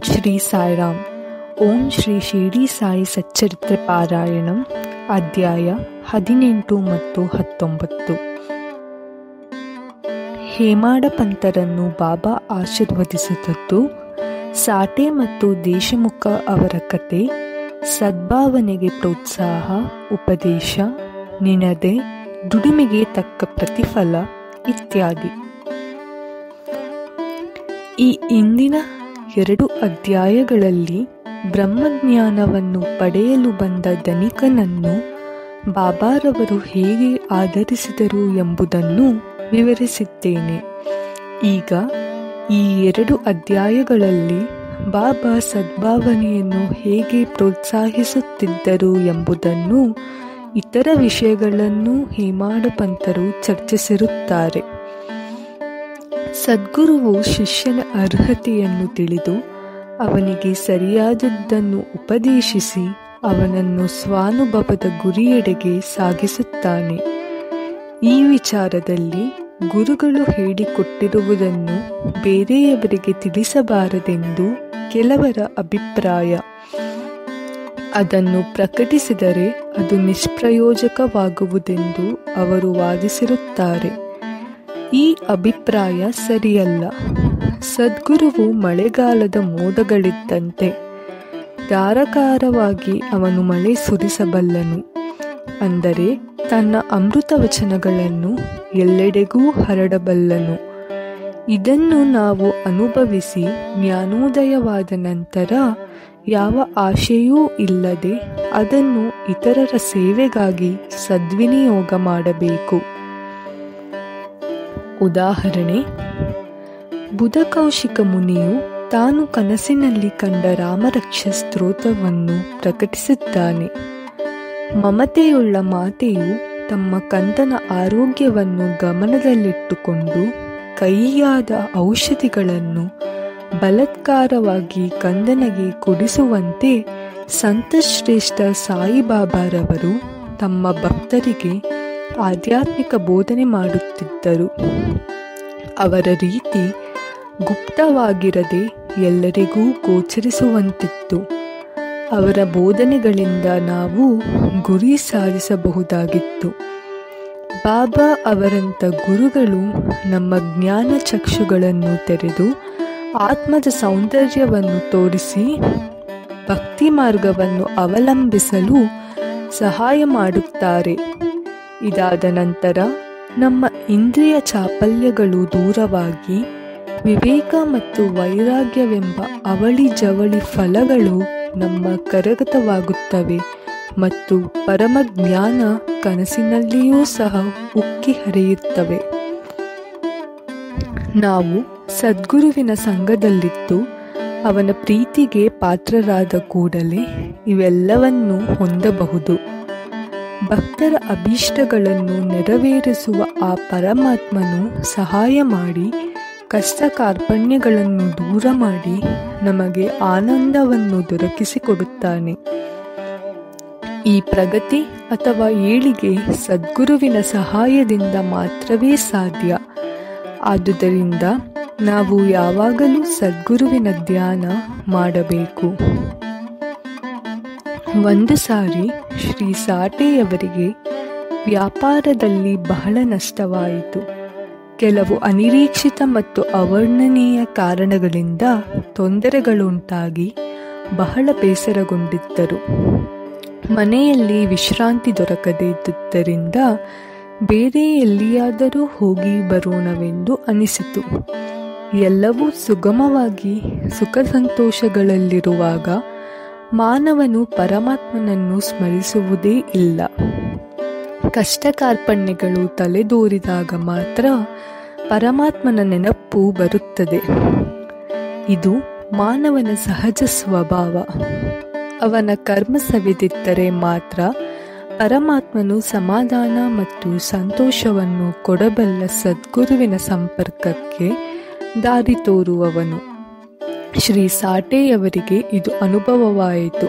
ಶ್ರೀ ಸಾಯಿರಾಮ್. ಓಂ ಶ್ರೀ ಶಿರಡಿ ಸಾಯಿ ಸಚ್ಚರಿತ್ರೆ ಪಾರಾಯಣಂ ಅಧ್ಯಾಯ 18 ಮತ್ತು 19. ಹೇಮಾಡ ಪಂತರನ್ನು ಬಾಬಾ ಆಶೀರ್ವದಿಸಿದದ್ದು, ಸಾಟೆ ಮತ್ತು ದೇಶಮುಖ ಅವರ ಕತೆ, ಸದ್ಭಾವನೆಗೆ ಪ್ರೋತ್ಸಾಹ, ಉಪದೇಶ, ನಿನದೆ ದುಡಿಮೆಗೆ ತಕ್ಕ ಪ್ರತಿಫಲ ಇತ್ಯಾದಿ. ಈ ಇಂದಿನ 2 ಅಧ್ಯಾಯಗಳಲ್ಲಿ ಬ್ರಹ್ಮಜ್ಞಾನವನ್ನು ಪಡೆಯಲು ಬಂದ ಧನಿಕನನ್ನು ಬಾಬಾರವರು ಹೇಗೆ ಆಧರಿಸಿದರು ಎಂಬುದನ್ನು ವಿವರಿಸಿದ್ದೇನೆ. ಈಗ ಈ 2 ಅಧ್ಯಾಯಗಳಲ್ಲಿ ಬಾಬಾ ಸದ್ಭಾವನೆಯನ್ನು ಹೇಗೆ ಪ್ರೋತ್ಸಾಹಿಸುತ್ತಿದ್ದರು ಎಂಬುದನ್ನು, ಇತರ ವಿಷಯಗಳನ್ನು ಹೇಮಾಡ ಪಂತರು ಚರ್ಚಿಸಿರುತ್ತಾರೆ. ಸದ್ಗುರುವು ಶಿಷ್ಯನ ಅರ್ಹತೆಯನ್ನು ತಿಳಿದು ಅವನಿಗೆ ಸರಿಯಾದದ್ದನ್ನು ಉಪದೇಶಿಸಿ ಅವನನ್ನು ಸ್ವಾನುಭವದ ಗುರಿಯೆಡೆಗೆ ಸಾಗಿಸುತ್ತಾನೆ. ಈ ವಿಚಾರದಲ್ಲಿ ಗುರುಗಳು ಹೇಳಿಕೊಟ್ಟಿರುವುದನ್ನು ಬೇರೆಯವರಿಗೆ ತಿಳಿಸಬಾರದೆಂದು ಕೆಲವರ ಅಭಿಪ್ರಾಯ. ಅದನ್ನು ಪ್ರಕಟಿಸಿದರೆ ಅದು ನಿಷ್ಪ್ರಯೋಜಕವಾಗುವುದೆಂದು ಅವರು ವಾದಿಸಿರುತ್ತಾರೆ. ಈ ಅಭಿಪ್ರಾಯ ಸರಿಯಲ್ಲ. ಸದ್ಗುರುವು ಮಳೆಗಾಲದ ಮೋಡಗಳಿದ್ದಂತೆ. ಧಾರಾಕಾರವಾಗಿ ಅವನು ಮಳೆ ಸುರಿಸಬಲ್ಲನು. ಅಂದರೆ ತನ್ನ ಅಮೃತ ವಚನಗಳನ್ನು ಎಲ್ಲೆಡೆಗೂ ಹರಡಬಲ್ಲನು. ಇದನ್ನು ನಾವು ಅನುಭವಿಸಿ ಜ್ಞಾನೋದಯವಾದ ನಂತರ ಯಾವ ಆಶೆಯೂ ಇಲ್ಲದೆ ಅದನ್ನು ಇತರರ ಸೇವೆಗಾಗಿ ಸದ್ವಿನಿಯೋಗ ಮಾಡಬೇಕು. ಉದಾಹರಣೆ, ಬುಧಕೌಶಿಕ ಮುನಿಯು ತಾನು ಕನಸಿನಲ್ಲಿ ಕಂಡ ರಾಮರಕ್ಷ ಸ್ತೋತ್ರವನ್ನು ಪ್ರಕಟಿಸಿದ್ದಾನೆ. ಮಮತೆಯುಳ್ಳ ಮಾತೆಯು ತಮ್ಮ ಕಂದನ ಆರೋಗ್ಯವನ್ನು ಗಮನದಲ್ಲಿಟ್ಟುಕೊಂಡು ಕಹಿಯಾದ ಔಷಧಿಗಳನ್ನು ಬಲಾತ್ಕಾರವಾಗಿ ಕಂದನಿಗೆ ಕುಡಿಸುವಂತೆ ಸಂತಶ್ರೇಷ್ಠ ಸಾಯಿಬಾಬಾರವರು ತಮ್ಮ ಭಕ್ತರಿಗೆ ಆಧ್ಯಾತ್ಮಿಕ ಬೋಧನೆ ಮಾಡುತ್ತಿದ್ದರು. ಅವರ ರೀತಿ ಗುಪ್ತವಾಗಿರದೆ ಎಲ್ಲರಿಗೂ ಗೋಚರಿಸುವಂತಿತ್ತು. ಅವರ ಬೋಧನೆಗಳಿಂದ ನಾವು ಗುರಿ ಸಾಧಿಸಬಹುದಾಗಿತ್ತು. ಬಾಬಾ ಅವರಂಥ ಗುರುಗಳು ನಮ್ಮ ಜ್ಞಾನ ಚಕ್ಷುಗಳನ್ನು ತೆರೆದು ಆತ್ಮದ ಸೌಂದರ್ಯವನ್ನು ತೋರಿಸಿ ಭಕ್ತಿ ಮಾರ್ಗವನ್ನು ಅವಲಂಬಿಸಲು ಸಹಾಯ ಮಾಡುತ್ತಾರೆ. ಇದಾದ ನಂತರ ನಮ್ಮ ಇಂದ್ರಿಯ ಚಾಪಲ್ಯಗಳು ದೂರವಾಗಿ ವಿವೇಕ ಮತ್ತು ವೈರಾಗ್ಯವೆಂಬ ಅವಳಿ ಜವಳಿ ಫಲಗಳು ನಮ್ಮ ಕರಗತವಾಗುತ್ತವೆ ಮತ್ತು ಪರಮಜ್ಞಾನ ಕನಸಿನಲ್ಲಿಯೂ ಸಹ ಉಕ್ಕಿ ಹರಿಯುತ್ತವೆ. ನಾವು ಸದ್ಗುರುವಿನ ಸಂಘದಲ್ಲಿದ್ದು ಅವನ ಪ್ರೀತಿಗೆ ಪಾತ್ರರಾದ ಕೂಡಲೇ ಇವೆಲ್ಲವನ್ನೂ ಹೊಂದಬಹುದು. ಭಕ್ತರ ಅಭೀಷ್ಟಗಳನ್ನು ನೆರವೇರಿಸುವ ಆ ಪರಮಾತ್ಮನು ಸಹಾಯ ಮಾಡಿ ಕಷ್ಟ ಕಾರ್ಪಣ್ಯಗಳನ್ನು ದೂರ ಮಾಡಿ ನಮಗೆ ಆನಂದವನ್ನು ದೊರಕಿಸಿಕೊಡುತ್ತಾನೆ. ಈ ಪ್ರಗತಿ ಅಥವಾ ಏಳಿಗೆ ಸದ್ಗುರುವಿನ ಸಹಾಯದಿಂದ ಮಾತ್ರವೇ ಸಾಧ್ಯ. ಆದುದರಿಂದ ನಾವು ಯಾವಾಗಲೂ ಸದ್ಗುರುವಿನ ಧ್ಯಾನ ಮಾಡಬೇಕು. ಒಂದು ಸಾರಿ ಶ್ರೀ ಸಾಟೆಯವರಿಗೆ ವ್ಯಾಪಾರದಲ್ಲಿ ಬಹಳ ನಷ್ಟವಾಯಿತು. ಕೆಲವು ಅನಿರೀಕ್ಷಿತ ಮತ್ತು ಅವರ್ಣನೀಯ ಕಾರಣಗಳಿಂದ ತೊಂದರೆಗಳುಂಟಾಗಿ ಬಹಳ ಬೇಸರಗೊಂಡಿದ್ದರು. ಮನೆಯಲ್ಲಿ ವಿಶ್ರಾಂತಿ ದೊರಕದೇ ಇದ್ದುದರಿಂದ ಬೇರೆ ಎಲ್ಲಿಯಾದರೂ ಹೋಗಿ ಬರೋಣವೆಂದು ಅನಿಸಿತು. ಎಲ್ಲವೂ ಸುಗಮವಾಗಿ ಸುಖ ಸಂತೋಷಗಳಲ್ಲಿರುವಾಗ ಮಾನವನು ಪರಮಾತ್ಮನನ್ನು ಸ್ಮರಿಸುವುದೇ ಇಲ್ಲ. ಕಷ್ಟ ಕಾರ್ಪಣ್ಯಗಳು ತಲೆದೋರಿದಾಗ ಮಾತ್ರ ಪರಮಾತ್ಮನ ನೆನಪು ಬರುತ್ತದೆ. ಇದು ಮಾನವನ ಸಹಜ ಸ್ವಭಾವ. ಅವನ ಕರ್ಮ ಸವಿದಿದ್ದರೆ ಮಾತ್ರ ಪರಮಾತ್ಮನು ಸಮಾಧಾನ ಮತ್ತು ಸಂತೋಷವನ್ನು ಕೊಡಬಲ್ಲ ಸದ್ಗುರುವಿನ ಸಂಪರ್ಕಕ್ಕೆ ದಾರಿ ತೋರುವವನು. ಶ್ರೀ ಸಾಟೆಯವರಿಗೆ ಇದು ಅನುಭವವಾಯಿತು.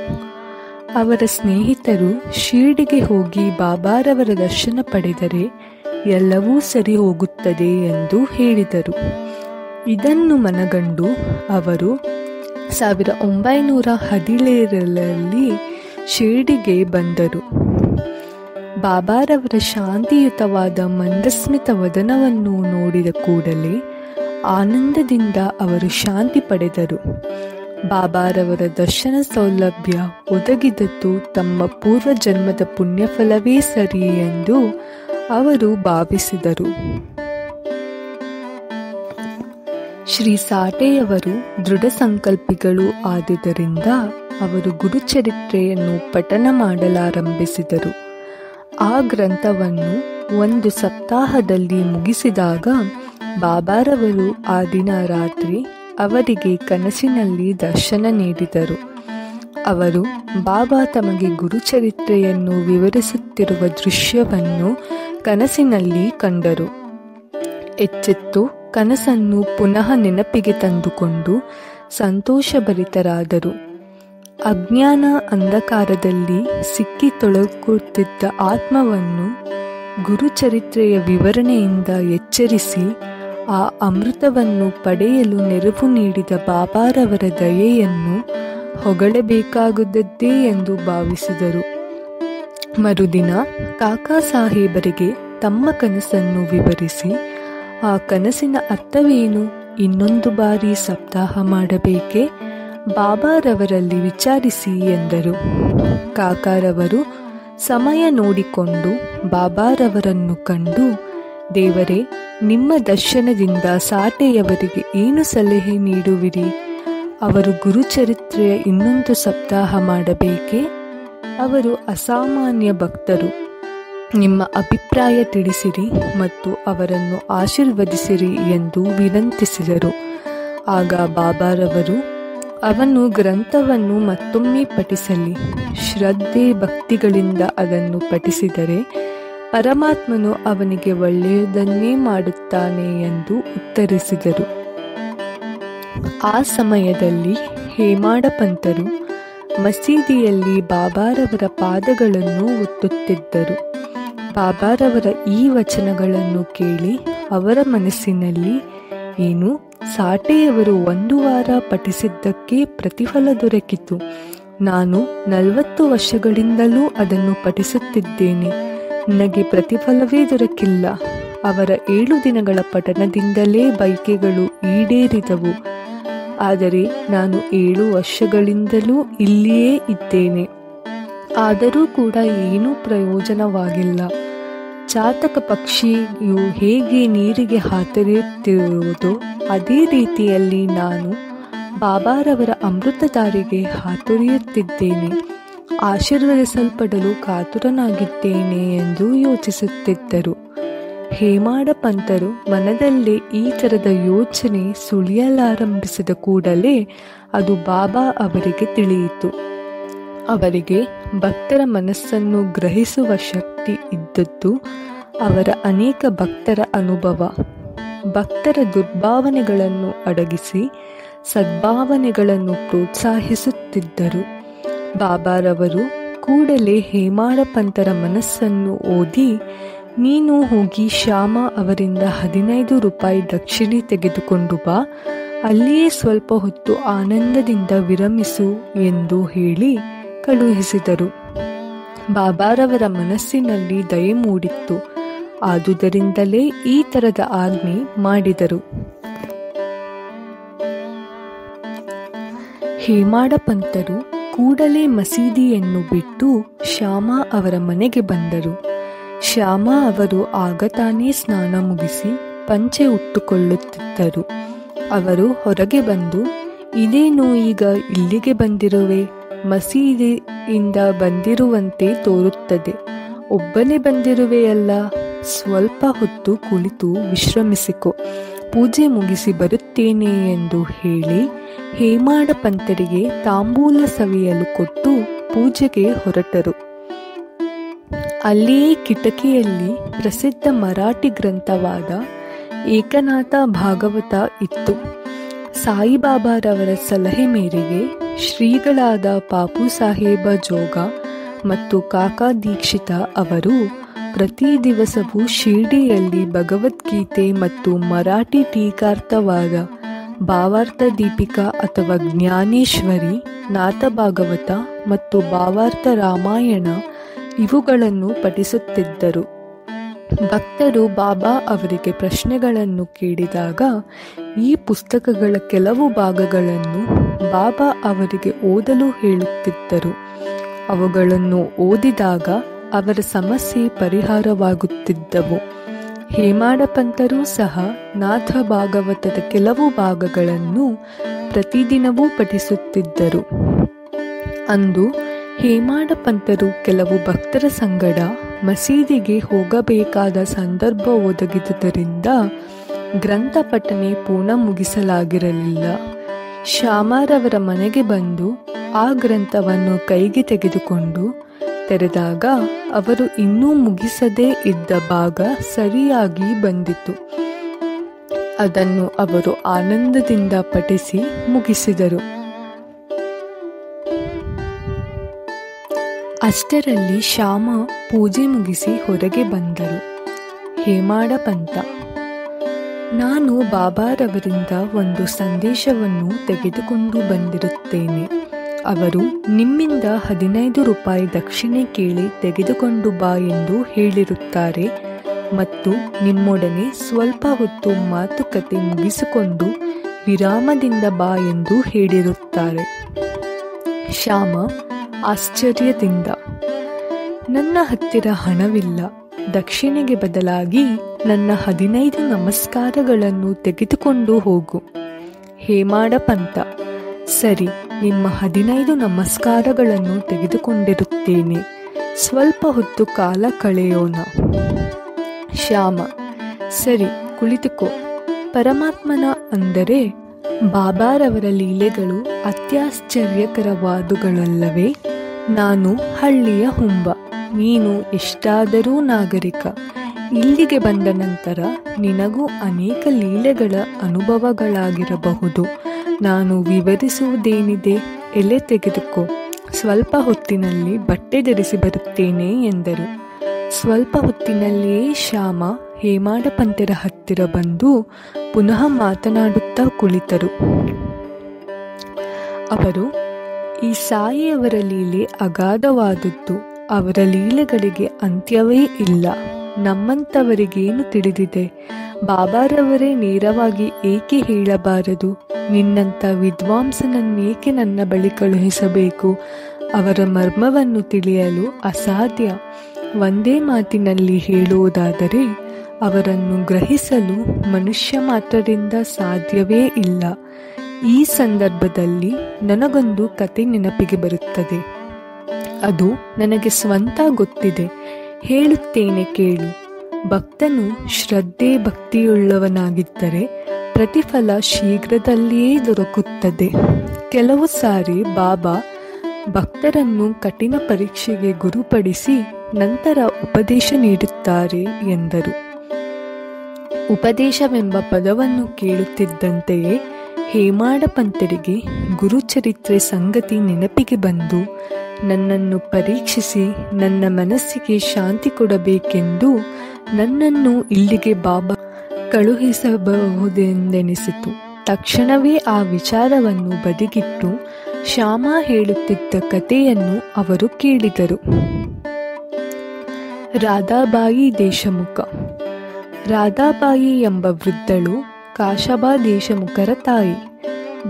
ಅವರ ಸ್ನೇಹಿತರು ಶಿರಡಿಗೆ ಹೋಗಿ ಬಾಬಾರವರ ದರ್ಶನ ಪಡೆದರೆ ಎಲ್ಲವೂ ಸರಿ ಹೋಗುತ್ತದೆ ಎಂದು ಹೇಳಿದರು. ಇದನ್ನು ಮನಗಂಡು ಅವರು 1917ರಲ್ಲಿ ಶಿರ್ಡಿಗೆ ಬಂದರು. ಬಾಬಾರವರ ಶಾಂತಿಯುತವಾದ ಮಂದಸ್ಮಿತ ವದನವನ್ನು ನೋಡಿದ ಕೂಡಲೇ ಆನಂದದಿಂದ ಅವರು ಶಾಂತಿ ಪಡೆದರು. ಬಾಬಾರವರ ದರ್ಶನ ಸೌಲಭ್ಯ ಒದಗಿದದ್ದು ತಮ್ಮ ಪೂರ್ವಜನ್ಮದ ಪುಣ್ಯಫಲವೇ ಸರಿ ಎಂದು ಅವರು ಭಾವಿಸಿದರು. ಶ್ರೀ ಸಾಟೆಯವರು ದೃಢ ಸಂಕಲ್ಪಿಗಳು ಆದುದರಿಂದ ಅವರು ಗುರುಚರಿತ್ರೆಯನ್ನು ಪಠನ ಮಾಡಲಾರಂಭಿಸಿದರು. ಆ ಗ್ರಂಥವನ್ನು 1 ಸಪ್ತಾಹದಲ್ಲಿ ಮುಗಿಸಿದಾಗ ಬಾಬಾರವರು ಆ ದಿನ ರಾತ್ರಿ ಅವರಿಗೆ ಕನಸಿನಲ್ಲಿ ದರ್ಶನ ನೀಡಿದರು. ಅವರು ಬಾಬಾ ತಮಗೆ ಗುರುಚರಿತ್ರೆಯನ್ನು ವಿವರಿಸುತ್ತಿರುವ ದೃಶ್ಯವನ್ನು ಕನಸಿನಲ್ಲಿ ಕಂಡರು. ಎಚ್ಚೆತ್ತು ಕನಸನ್ನು ಪುನಃ ನೆನಪಿಗೆ ತಂದುಕೊಂಡು ಸಂತೋಷಭರಿತರಾದರು. ಅಜ್ಞಾನ ಅಂಧಕಾರದಲ್ಲಿ ಸಿಕ್ಕಿ ತೊಳಗುತ್ತಿದ್ದ ಆತ್ಮವನ್ನು ಗುರುಚರಿತ್ರೆಯ ವಿವರಣೆಯಿಂದ ಎಚ್ಚರಿಸಿ ಆ ಅಮೃತವನ್ನು ಪಡೆಯಲು ನೆರವು ನೀಡಿದ ಬಾಬಾರವರ ದಯೆಯನ್ನು ಹೊಗಳಬೇಕಾಗುವುದೇ ಎಂದು ಭಾವಿಸಿದರು. ಮರುದಿನ ಕಾಕಾ ಸಾಹೇಬರಿಗೆ ತಮ್ಮ ಕನಸನ್ನು ವಿವರಿಸಿ, ಆ ಕನಸಿನ ಅರ್ಥವೇನು, ಇನ್ನೊಂದು ಬಾರಿ ಸಪ್ತಾಹ ಮಾಡಬೇಕೇ, ಬಾಬಾರವರಲ್ಲಿ ವಿಚಾರಿಸಿ ಎಂದರು. ಕಾಕಾರವರು ಸಮಯ ನೋಡಿಕೊಂಡು ಬಾಬಾರವರನ್ನು ಕಂಡು, ದೇವರೇ, ನಿಮ್ಮ ದರ್ಶನದಿಂದ ಸಾಟೆಯವರಿಗೆ ಏನು ಸಲಹೆ ನೀಡುವಿರಿ? ಅವರು ಗುರುಚರಿತ್ರೆಯ ಇನ್ನೊಂದು ಸಪ್ತಾಹ ಮಾಡಬೇಕೇ? ಅವರು ಅಸಾಮಾನ್ಯ ಭಕ್ತರು. ನಿಮ್ಮ ಅಭಿಪ್ರಾಯ ತಿಳಿಸಿರಿ ಮತ್ತು ಅವರನ್ನು ಆಶೀರ್ವದಿಸಿರಿ ಎಂದು ವಿನಂತಿಸಿದರು. ಆಗ ಬಾಬಾರವರು, ಅವನು ಗ್ರಂಥವನ್ನು ಮತ್ತೊಮ್ಮೆ ಪಠಿಸಲಿ. ಶ್ರದ್ಧೆ ಭಕ್ತಿಗಳಿಂದ ಅದನ್ನು ಪಠಿಸಿದರೆ ಪರಮಾತ್ಮನು ಅವನಿಗೆ ಒಳ್ಳೆಯದನ್ನೇ ಮಾಡುತ್ತಾನೆ ಎಂದು ಉತ್ತರಿಸಿದರು. ಆ ಸಮಯದಲ್ಲಿ ಹೇಮಾಡ ಪಂತರು ಮಸೀದಿಯಲ್ಲಿ ಬಾಬಾರವರ ಪಾದಗಳನ್ನು ಒತ್ತುತ್ತಿದ್ದರು. ಬಾಬಾರವರ ಈ ವಚನಗಳನ್ನು ಕೇಳಿ ಅವರ ಮನಸ್ಸಿನಲ್ಲಿ, ಏನು, ಸಾಟೆಯವರು 1 ವಾರ ಪಠಿಸಿದ್ದಕ್ಕೆ ಪ್ರತಿಫಲ ದೊರಕಿತು. ನಾನು 40 ವರ್ಷಗಳಿಂದಲೂ ಅದನ್ನು ಪಠಿಸುತ್ತಿದ್ದೇನೆ, ನನಗೆ ಪ್ರತಿಫಲವೇ ದೊರಕಿಲ್ಲ. ಅವರ 7 ದಿನಗಳ ಪಠಣದಿಂದಲೇ ಬಯಕೆಗಳು ಈಡೇರಿದವು. ಆದರೆ ನಾನು 7 ವರ್ಷಗಳಿಂದಲೂ ಇಲ್ಲಿಯೇ ಇದ್ದೇನೆ, ಆದರೂ ಕೂಡ ಏನೂ ಪ್ರಯೋಜನವಾಗಿಲ್ಲ. ಚಾತಕ ಪಕ್ಷಿಯು ಹೇಗೆ ನೀರಿಗೆ ಹಾತೊರೆಯುತ್ತಿರುವುದೋ ಅದೇ ರೀತಿಯಲ್ಲಿ ನಾನು ಬಾಬಾರವರ ಅಮೃತಧಾರೆಗೆ ಹಾತೊರೆಯುತ್ತಿದ್ದೇನೆ. ಆಶೀರ್ವದಿಸಲ್ಪಡಲು ಕಾತುರನಾಗಿದ್ದೇನೆ ಎಂದು ಯೋಚಿಸುತ್ತಿದ್ದರು. ಹೇಮಾಡ ಪಂತರು ಮನದಲ್ಲೇ ಈ ಥರದ ಯೋಚನೆ ಸುಳಿಯಲಾರಂಭಿಸಿದ ಕೂಡಲೇ ಅದು ಬಾಬಾ ಅವರಿಗೆ ತಿಳಿಯಿತು. ಅವರಿಗೆ ಭಕ್ತರ ಮನಸ್ಸನ್ನು ಗ್ರಹಿಸುವ ಶಕ್ತಿ ಇದ್ದದ್ದು ಅವರ ಅನೇಕ ಭಕ್ತರ ಅನುಭವ. ಭಕ್ತರ ದುರ್ಭಾವನೆಗಳನ್ನು ಅಡಗಿಸಿ ಸದ್ಭಾವನೆಗಳನ್ನು ಪ್ರೋತ್ಸಾಹಿಸುತ್ತಿದ್ದರು. ಬಾಬಾರವರು ಕೂಡಲೇ ಹೇಮಾಡ ಪಂತರ ಮನಸ್ಸನ್ನು ಓದಿ, ನೀನು ಹೋಗಿ ಶ್ಯಾಮ ಅವರಿಂದ 15 ರೂಪಾಯಿ ದಕ್ಷಿಣೆ ತೆಗೆದುಕೊಂಡು ಬಾ, ಅಲ್ಲಿಯೇ ಸ್ವಲ್ಪ ಹೊತ್ತು ಆನಂದದಿಂದ ವಿರಮಿಸು ಎಂದು ಹೇಳಿ ಕಳುಹಿಸಿದರು. ಬಾಬಾರವರ ಮನಸ್ಸಿನಲ್ಲಿ ದಯೆ ಮೂಡಿತ್ತು. ಆದುದರಿಂದಲೇ ಈ ಥರದ ಆಜ್ಞೆ ಮಾಡಿದರು. ಹೇಮಾಡ ಪಂತರು ಕೂಡಲೇ ಮಸೀದಿಯನ್ನು ಬಿಟ್ಟು ಶ್ಯಾಮ ಅವರ ಮನೆಗೆ ಬಂದರು. ಶ್ಯಾಮ ಅವರು ಆಗ ತಾನೇ ಸ್ನಾನ ಮುಗಿಸಿ ಪಂಚೆ ಉಟ್ಟುಕೊಳ್ಳುತ್ತಿದ್ದರು. ಅವರು ಹೊರಗೆ ಬಂದು, ಇದೇನು ಈಗ ಇಲ್ಲಿಗೆ ಬಂದಿರುವೆ? ಮಸೀದಿಯಿಂದ ಬಂದಿರುವಂತೆ ತೋರುತ್ತದೆ. ಒಬ್ಬನೇ ಬಂದಿರುವೆಯಲ್ಲ, ಸ್ವಲ್ಪ ಹೊತ್ತು ಕುಳಿತು ವಿಶ್ರಮಿಸಿಕೊ, ಪೂಜೆ ಮುಗಿಸಿ ಬರುತ್ತೇನೆ ಎಂದು ಹೇಳಿ ಹೇಮಾಡ ಪಂತರಿಗೆ ತಾಂಬೂಲ ಸವಿಯಲು ಕೊಟ್ಟು ಪೂಜೆಗೆ ಹೊರಟರು. ಅಲ್ಲಿಯೇ ಕಿಟಕಿಯಲ್ಲಿ ಪ್ರಸಿದ್ಧ ಮರಾಠಿ ಗ್ರಂಥವಾದ ಏಕನಾಥ ಭಾಗವತ ಇತ್ತು. ಸಾಯಿಬಾಬಾರವರ ಸಲಹೆ ಮೇರೆಗೆ ಶ್ರೀಗಳಾದ ಪಾಪು ಸಾಹೇಬ ಜೋಗ ಮತ್ತು ಕಾಕಾ ದೀಕ್ಷಿತ ಅವರು ಪ್ರತಿ ದಿವಸವೂ ಶಿರ್ಡಿಯಲ್ಲಿ ಭಗವದ್ಗೀತೆ ಮತ್ತು ಮರಾಠಿ ಟೀಕಾರ್ಥವಾದ ಭಾವಾರ್ಥ ದೀಪಿಕಾ ಅಥವಾ ಜ್ಞಾನೇಶ್ವರಿ, ನಾಥಭಾಗವತ ಮತ್ತು ಭಾವಾರ್ಥ ರಾಮಾಯಣ ಇವುಗಳನ್ನು ಪಠಿಸುತ್ತಿದ್ದರು. ಭಕ್ತರು ಬಾಬಾ ಅವರಿಗೆ ಪ್ರಶ್ನೆಗಳನ್ನು ಕೇಳಿದಾಗ ಈ ಪುಸ್ತಕಗಳ ಕೆಲವು ಭಾಗಗಳನ್ನು ಬಾಬಾ ಅವರಿಗೆ ಓದಲು ಹೇಳುತ್ತಿದ್ದರು. ಅವುಗಳನ್ನು ಓದಿದಾಗ ಅವರ ಸಮಸ್ಯೆ ಪರಿಹಾರವಾಗುತ್ತಿದ್ದವು. ಹೇಮಾಡ ಪಂತರೂ ಸಹ ನಾಥ ಭಾಗವತದ ಕೆಲವು ಭಾಗಗಳನ್ನು ಪ್ರತಿದಿನವೂ ಪಠಿಸುತ್ತಿದ್ದರು. ಅಂದು ಹೇಮಾಡ ಪಂತರು ಕೆಲವು ಭಕ್ತರ ಸಂಗಡ ಮಸೀದಿಗೆ ಹೋಗಬೇಕಾದ ಸಂದರ್ಭ ಒದಗಿದುದರಿಂದ ಗ್ರಂಥ ಪಠನೆ ಪೂರ್ಣ ಮುಗಿಸಲಾಗಿರಲಿಲ್ಲ. ಶ್ಯಾಮರವರ ಮನೆಗೆ ಬಂದು ಆ ಗ್ರಂಥವನ್ನು ಕೈಗೆ ತೆಗೆದುಕೊಂಡು ತೆರೆದಾಗ ಅವರು ಇನ್ನೂ ಮುಗಿಸದೇ ಇದ್ದ ಭಾಗ ಸರಿಯಾಗಿ ಬಂದಿತು. ಅದನ್ನು ಅವರು ಆನಂದದಿಂದ ಪಠಿಸಿ ಮುಗಿಸಿದರು. ಅಷ್ಟರಲ್ಲಿ ಶ್ಯಾಮ ಪೂಜೆ ಮುಗಿಸಿ ಹೊರಗೆ ಬಂದರು. ಹೇಮಾಡ ಪಂತ: ನಾನು ಬಾಬಾರವರಿಂದ ಒಂದು ಸಂದೇಶವನ್ನು ತೆಗೆದುಕೊಂಡು ಬಂದಿರುತ್ತೇನೆ. ಅವರು ನಿಮ್ಮಿಂದ 15 ರೂಪಾಯಿ ದಕ್ಷಿಣೆ ಕೇಳಿ ತೆಗೆದುಕೊಂಡು ಬಾ ಎಂದು ಹೇಳಿರುತ್ತಾರೆ ಮತ್ತು ನಿಮ್ಮೊಡನೆ ಸ್ವಲ್ಪ ಹೊತ್ತು ಮಾತುಕತೆ ಮುಗಿಸಿಕೊಂಡು ವಿರಾಮದಿಂದ ಬಾ ಎಂದು ಹೇಳಿರುತ್ತಾರೆ. ಶ್ಯಾಮ ಆಶ್ಚರ್ಯದಿಂದ: ನನ್ನ ಹತ್ತಿರ ಹಣವಿಲ್ಲ, ದಕ್ಷಿಣೆಗೆ ಬದಲಾಗಿ ನನ್ನ 15 ನಮಸ್ಕಾರಗಳನ್ನು ತೆಗೆದುಕೊಂಡು ಹೋಗು. ಹೇಮಾಡ ಪಂತ: ಸರಿ, ನಿಮ್ಮ 15 ನಮಸ್ಕಾರಗಳನ್ನು ತೆಗೆದುಕೊಂಡಿರುತ್ತೇನೆ. ಸ್ವಲ್ಪ ಹೊತ್ತು ಕಾಲ ಕಳೆಯೋಣ. ಶ್ಯಾಮ: ಸರಿ, ಕುಳಿತುಕೋ. ಪರಮಾತ್ಮನ ಅಂದರೆ ಬಾಬಾರವರ ಲೀಲೆಗಳು ಅತ್ಯಾಶ್ಚರ್ಯಕರವಾದುಗಳಲ್ಲವೇ? ನಾನು ಹಳ್ಳಿಯ ಹುಂಬ, ನೀನು ಎಷ್ಟಾದರೂ ನಾಗರಿಕ. ಇಲ್ಲಿಗೆ ಬಂದ ನಂತರ ನಿನಗೂ ಅನೇಕ ಲೀಲೆಗಳ ಅನುಭವಗಳಾಗಿರಬಹುದು. ನಾನು ವಿವರಿಸುವುದೇನಿದೆ? ಎಲೆ ತೆಗೆದುಕೋ, ಸ್ವಲ್ಪ ಹೊತ್ತಿನಲ್ಲಿ ಬಟ್ಟೆ ಧರಿಸಿ ಬರುತ್ತೇನೆ ಎಂದರು. ಸ್ವಲ್ಪ ಹೊತ್ತಿನಲ್ಲಿಯೇ ಶ್ಯಾಮ ಹೇಮಾಡ ಪಂತರ ಹತ್ತಿರ ಬಂದು ಪುನಃ ಮಾತನಾಡುತ್ತಾ ಕುಳಿತರು. ಅವರು: ಈ ಸಾಯಿಯವರ ಲೀಲೆ ಅಗಾಧವಾದದ್ದು. ಅವರ ಲೀಲೆಗಳಿಗೆ ಅಂತ್ಯವೇ ಇಲ್ಲ. ನಮ್ಮಂಥವರಿಗೇನು ತಿಳಿದಿದೆ? ಬಾಬಾರವರೇ ನೇರವಾಗಿ ಏಕೆ ಹೇಳಬಾರದು? ನಿನ್ನಂಥ ವಿದ್ವಾಂಸನನ್ನೇಕೆ ನನ್ನ ಬಳಿ ಕಳುಹಿಸಬೇಕು? ಅವರ ಮರ್ಮವನ್ನು ತಿಳಿಯಲು ಅಸಾಧ್ಯ. ಒಂದೇ ಮಾತಿನಲ್ಲಿ ಹೇಳುವುದಾದರೆ ಅವರನ್ನು ಗ್ರಹಿಸಲು ಮನುಷ್ಯ ಮಾತ್ರದಿಂದ ಸಾಧ್ಯವೇ ಇಲ್ಲ. ಈ ಸಂದರ್ಭದಲ್ಲಿ ನನಗೊಂದು ಕತೆ ನೆನಪಿಗೆ ಬರುತ್ತದೆ. ಅದು ನನಗೆ ಸ್ವಂತ ಗೊತ್ತಿದೆ, ಹೇಳುತ್ತೇನೆ ಕೇಳು. ಭಕ್ತನು ಶ್ರದ್ಧೆ ಭಕ್ತಿಯುಳ್ಳವನಾಗಿದ್ದರೆ ಪ್ರತಿಫಲ ಶೀಘ್ರದಲ್ಲಿಯೇ ದೊರಕುತ್ತದೆ. ಕೆಲವು ಸಾರಿ ಬಾಬಾ ಭಕ್ತರನ್ನು ಕಠಿಣ ಪರೀಕ್ಷೆಗೆ ಗುರುಪಡಿಸಿ ನಂತರ ಉಪದೇಶ ನೀಡುತ್ತಾರೆ ಎಂದರು. ಉಪದೇಶವೆಂಬ ಪದವನ್ನು ಕೇಳುತ್ತಿದ್ದಂತೆಯೇ ಹೇಮಾಡ ಪಂತರಿಗೆ ಗುರುಚರಿತ್ರೆ ಸಂಗತಿ ನೆನಪಿಗೆ ಬಂದು ನನ್ನನ್ನು ಪರೀಕ್ಷಿಸಿ ನನ್ನ ಮನಸ್ಸಿಗೆ ಶಾಂತಿ ಕೊಡಬೇಕೆಂದು ನನ್ನನ್ನು ಇಲ್ಲಿಗೆ ಬಾಬಾ ಕಳುಹಿಸಬಹುದೆಂದೆನಿಸಿತು. ತಕ್ಷಣವೇ ಆ ವಿಚಾರವನ್ನು ಬದಿಗಿಟ್ಟು ಶ್ಯಾಮ ಹೇಳುತ್ತಿದ್ದ ಕಥೆಯನ್ನು ಅವರು ಕೇಳಿದರು. ರಾಧಾಬಾಯಿ ದೇಶಮುಖ. ರಾಧಾಬಾಯಿ ಎಂಬ ವೃದ್ಧಳು ಕಾಶಬಾ ದೇಶಮುಖರ ತಾಯಿ.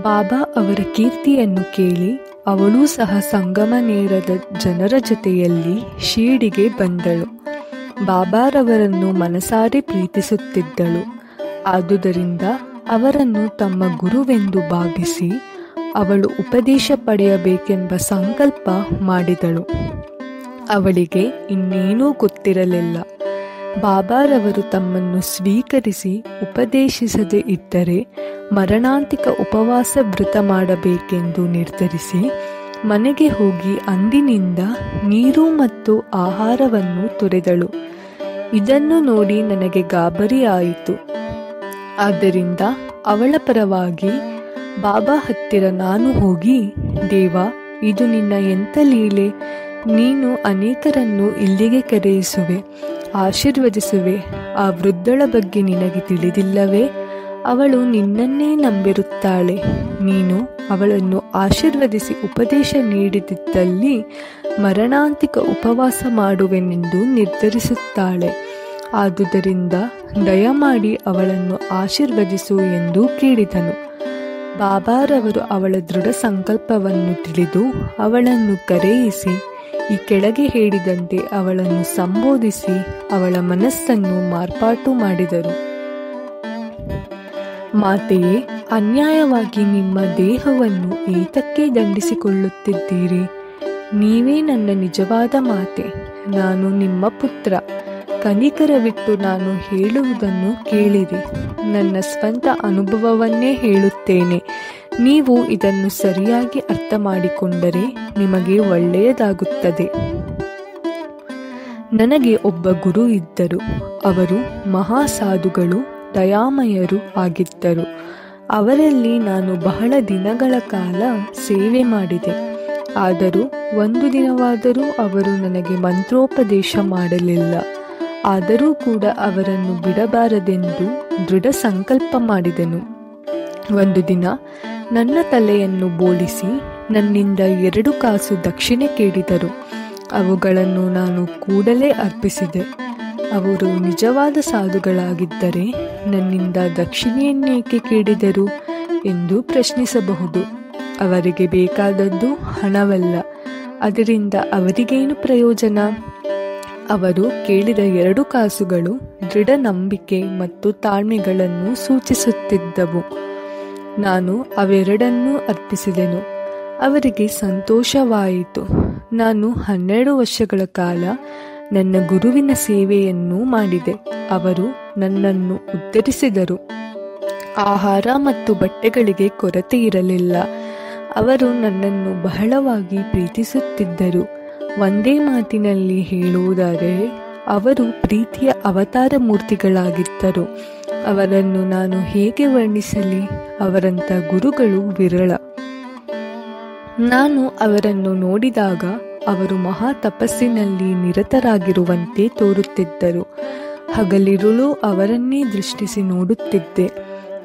ಬಾಬಾ ಅವರ ಕೀರ್ತಿಯನ್ನು ಕೇಳಿ ಅವಳೂ ಸಹ ಸಂಗಮ ನೇರದ ಜನರ ಜೊತೆಯಲ್ಲಿ ಶಿರಡಿಗೆ ಬಂದಳು. ಬಾಬಾರವರನ್ನು ಮನಸಾರೆ ಪ್ರೀತಿಸುತ್ತಿದ್ದಳು. ಆದುದರಿಂದ ಅವರನ್ನು ತಮ್ಮ ಗುರುವೆಂದು ಭಾವಿಸಿ ಅವಳು ಉಪದೇಶ ಪಡೆಯಬೇಕೆಂಬ ಸಂಕಲ್ಪ ಮಾಡಿದಳು. ಅವಳಿಗೆ ಇನ್ನೇನೂ ಗೊತ್ತಿರಲಿಲ್ಲ. ಬಾಬಾರವರು ತಮ್ಮನ್ನು ಸ್ವೀಕರಿಸಿ ಉಪದೇಶಿಸದೇ ಇದ್ದರೆ ಮರಣಾಂತಿಕ ಉಪವಾಸ ವ್ರತ ಮಾಡಬೇಕೆಂದು ನಿರ್ಧರಿಸಿ ಮನೆಗೆ ಹೋಗಿ ಅಂದಿನಿಂದ ನೀರು ಮತ್ತು ಆಹಾರವನ್ನು ತೊರೆದಳು. ಇದನ್ನು ನೋಡಿ ನನಗೆ ಗಾಬರಿ ಆಯಿತು. ಆದ್ದರಿಂದ ಅವಳ ಪರವಾಗಿ ಬಾಬಾ ಹತ್ತಿರ ನಾನು ಹೋಗಿ, ದೇವ, ಇದು ನಿನ್ನ ಎಂಥ ಲೀಲೆ? ನೀನು ಅನೇಕರನ್ನು ಇಲ್ಲಿಗೆ ಕರೆಯಿಸುವೆ, ಆಶೀರ್ವದಿಸುವೆ. ಆ ವೃದ್ಧಳ ಬಗ್ಗೆ ನಿನಗೆ ತಿಳಿದಿಲ್ಲವೇ? ಅವಳು ನಿನ್ನನ್ನೇ ನಂಬಿರುತ್ತಾಳೆ. ನೀನು ಅವಳನ್ನು ಆಶೀರ್ವದಿಸಿ ಉಪದೇಶ ನೀಡಿದ್ದಲ್ಲಿ ಮರಣಾಂತಿಕ ಉಪವಾಸ ಮಾಡುವೆನೆಂದು ನಿರ್ಧರಿಸುತ್ತಾಳೆ. ಆದುದರಿಂದ ದಯಮಾಡಿ ಅವಳನ್ನು ಆಶೀರ್ವದಿಸು ಎಂದು ಕೇಳಿದನು. ಬಾಬಾರವರು ಅವಳ ದೃಢ ಸಂಕಲ್ಪವನ್ನು ತಿಳಿದು ಅವಳನ್ನು ಕರೆಯಿಸಿ ಈ ಕೆಳಗೆ ಹೇಳಿದಂತೆ ಅವಳನ್ನು ಸಂಬೋಧಿಸಿ ಅವಳ ಮನಸ್ಸನ್ನು ಮಾರ್ಪಾಟು ಮಾಡಿದರು. ಮಾತೆಯೇ, ಅನ್ಯಾಯವಾಗಿ ನಿಮ್ಮ ದೇಹವನ್ನು ಏತಕ್ಕೆ ದಂಡಿಸಿಕೊಳ್ಳುತ್ತಿದ್ದೀರಿ? ನೀವೇ ನನ್ನ ನಿಜವಾದ ಮಾತೆ. ನಾನು ನಿಮ್ಮ ಪುತ್ರ. ಕನಿಕರವಿಟ್ಟು ನಾನು ಹೇಳುವುದನ್ನು ಕೇಳಿರಿ. ನನ್ನ ಸ್ವಂತ ಅನುಭವವನ್ನೇ ಹೇಳುತ್ತೇನೆ. ನೀವು ಇದನ್ನು ಸರಿಯಾಗಿ ಅರ್ಥ ಮಾಡಿಕೊಂಡರೆ ನಿಮಗೆ ಒಳ್ಳೆಯದಾಗುತ್ತದೆ. ನನಗೆ ಒಬ್ಬ ಗುರು ಇದ್ದರು. ಅವರು ಮಹಾಸಾಧುಗಳು, ದಯಾಮಯರು ಆಗಿದ್ದರು. ಅವರಲ್ಲಿ ನಾನು ಬಹಳ ದಿನಗಳ ಕಾಲ ಸೇವೆ ಮಾಡಿದೆ. ಆದರೂ ಒಂದು ದಿನವಾದರೂ ಅವರು ನನಗೆ ಮಂತ್ರೋಪದೇಶ ಮಾಡಲಿಲ್ಲ. ಆದರೂ ಕೂಡ ಅವರನ್ನು ಬಿಡಬಾರದೆಂದು ದೃಢ ಸಂಕಲ್ಪ ಮಾಡಿದೆನು. ಒಂದು ದಿನ ನನ್ನ ತಲೆಯನ್ನು ಬೋಳಿಸಿ ನನ್ನಿಂದ 2 ಕಾಸು ದಕ್ಷಿಣೆ ಕೇಳಿದರು. ಅವುಗಳನ್ನು ನಾನು ಕೂಡಲೇ ಅರ್ಪಿಸಿದೆ. ಅವರು ನಿಜವಾದ ಸಾಧುಗಳಾಗಿದ್ದರೆ ನನ್ನಿಂದ ದಕ್ಷಿಣೆಯನ್ನೇಕೆ ಕೇಳಿದರು ಎಂದು ಪ್ರಶ್ನಿಸಬಹುದು. ಅವರಿಗೆ ಬೇಕಾದದ್ದು ಹಣವಲ್ಲ. ಅದರಿಂದ ಅವರಿಗೇನು ಪ್ರಯೋಜನ? ಅವರು ಕೇಳಿದ 2 ಕಾಸುಗಳು ದೃಢ ನಂಬಿಕೆ ಮತ್ತು ತಾಳ್ಮೆಗಳನ್ನು ಸೂಚಿಸುತ್ತಿದ್ದವು. ನಾನು ಅವೆರಡನ್ನೂ ಅರ್ಪಿಸಿದೆನು. ಅವರಿಗೆ ಸಂತೋಷವಾಯಿತು. ನಾನು 12 ವರ್ಷಗಳ ಕಾಲ ನನ್ನ ಗುರುವಿನ ಸೇವೆಯನ್ನು ಮಾಡಿದೆ. ಅವರು ನನ್ನನ್ನು ಉದ್ಧರಿಸಿದರು. ಆಹಾರ ಮತ್ತು ಬಟ್ಟೆಗಳಿಗೆ ಕೊರತೆ ಇರಲಿಲ್ಲ. ಅವರು ನನ್ನನ್ನು ಬಹಳವಾಗಿ ಪ್ರೀತಿಸುತ್ತಿದ್ದರು. ಒಂದೇ ಮಾತಿನಲ್ಲಿ ಹೇಳುವುದಾದರೆ ಅವರು ಪ್ರೀತಿಯ ಅವತಾರ ಮೂರ್ತಿಗಳಾಗಿದ್ದರು. ಅವರನ್ನು ನಾನು ಹೇಗೆ ವರ್ಣಿಸಲಿ? ಅವರಂಥ ಗುರುಗಳು ವಿರಳ. ನಾನು ಅವರನ್ನು ನೋಡಿದಾಗ ಅವರು ಮಹಾ ತಪಸ್ಸಿನಲ್ಲಿ ನಿರತರಾಗಿರುವಂತೆ ತೋರುತ್ತಿದ್ದರು. ಹಗಲಿರುಳು ಅವರನ್ನೇ ದೃಷ್ಟಿಸಿ ನೋಡುತ್ತಿದ್ದೆ.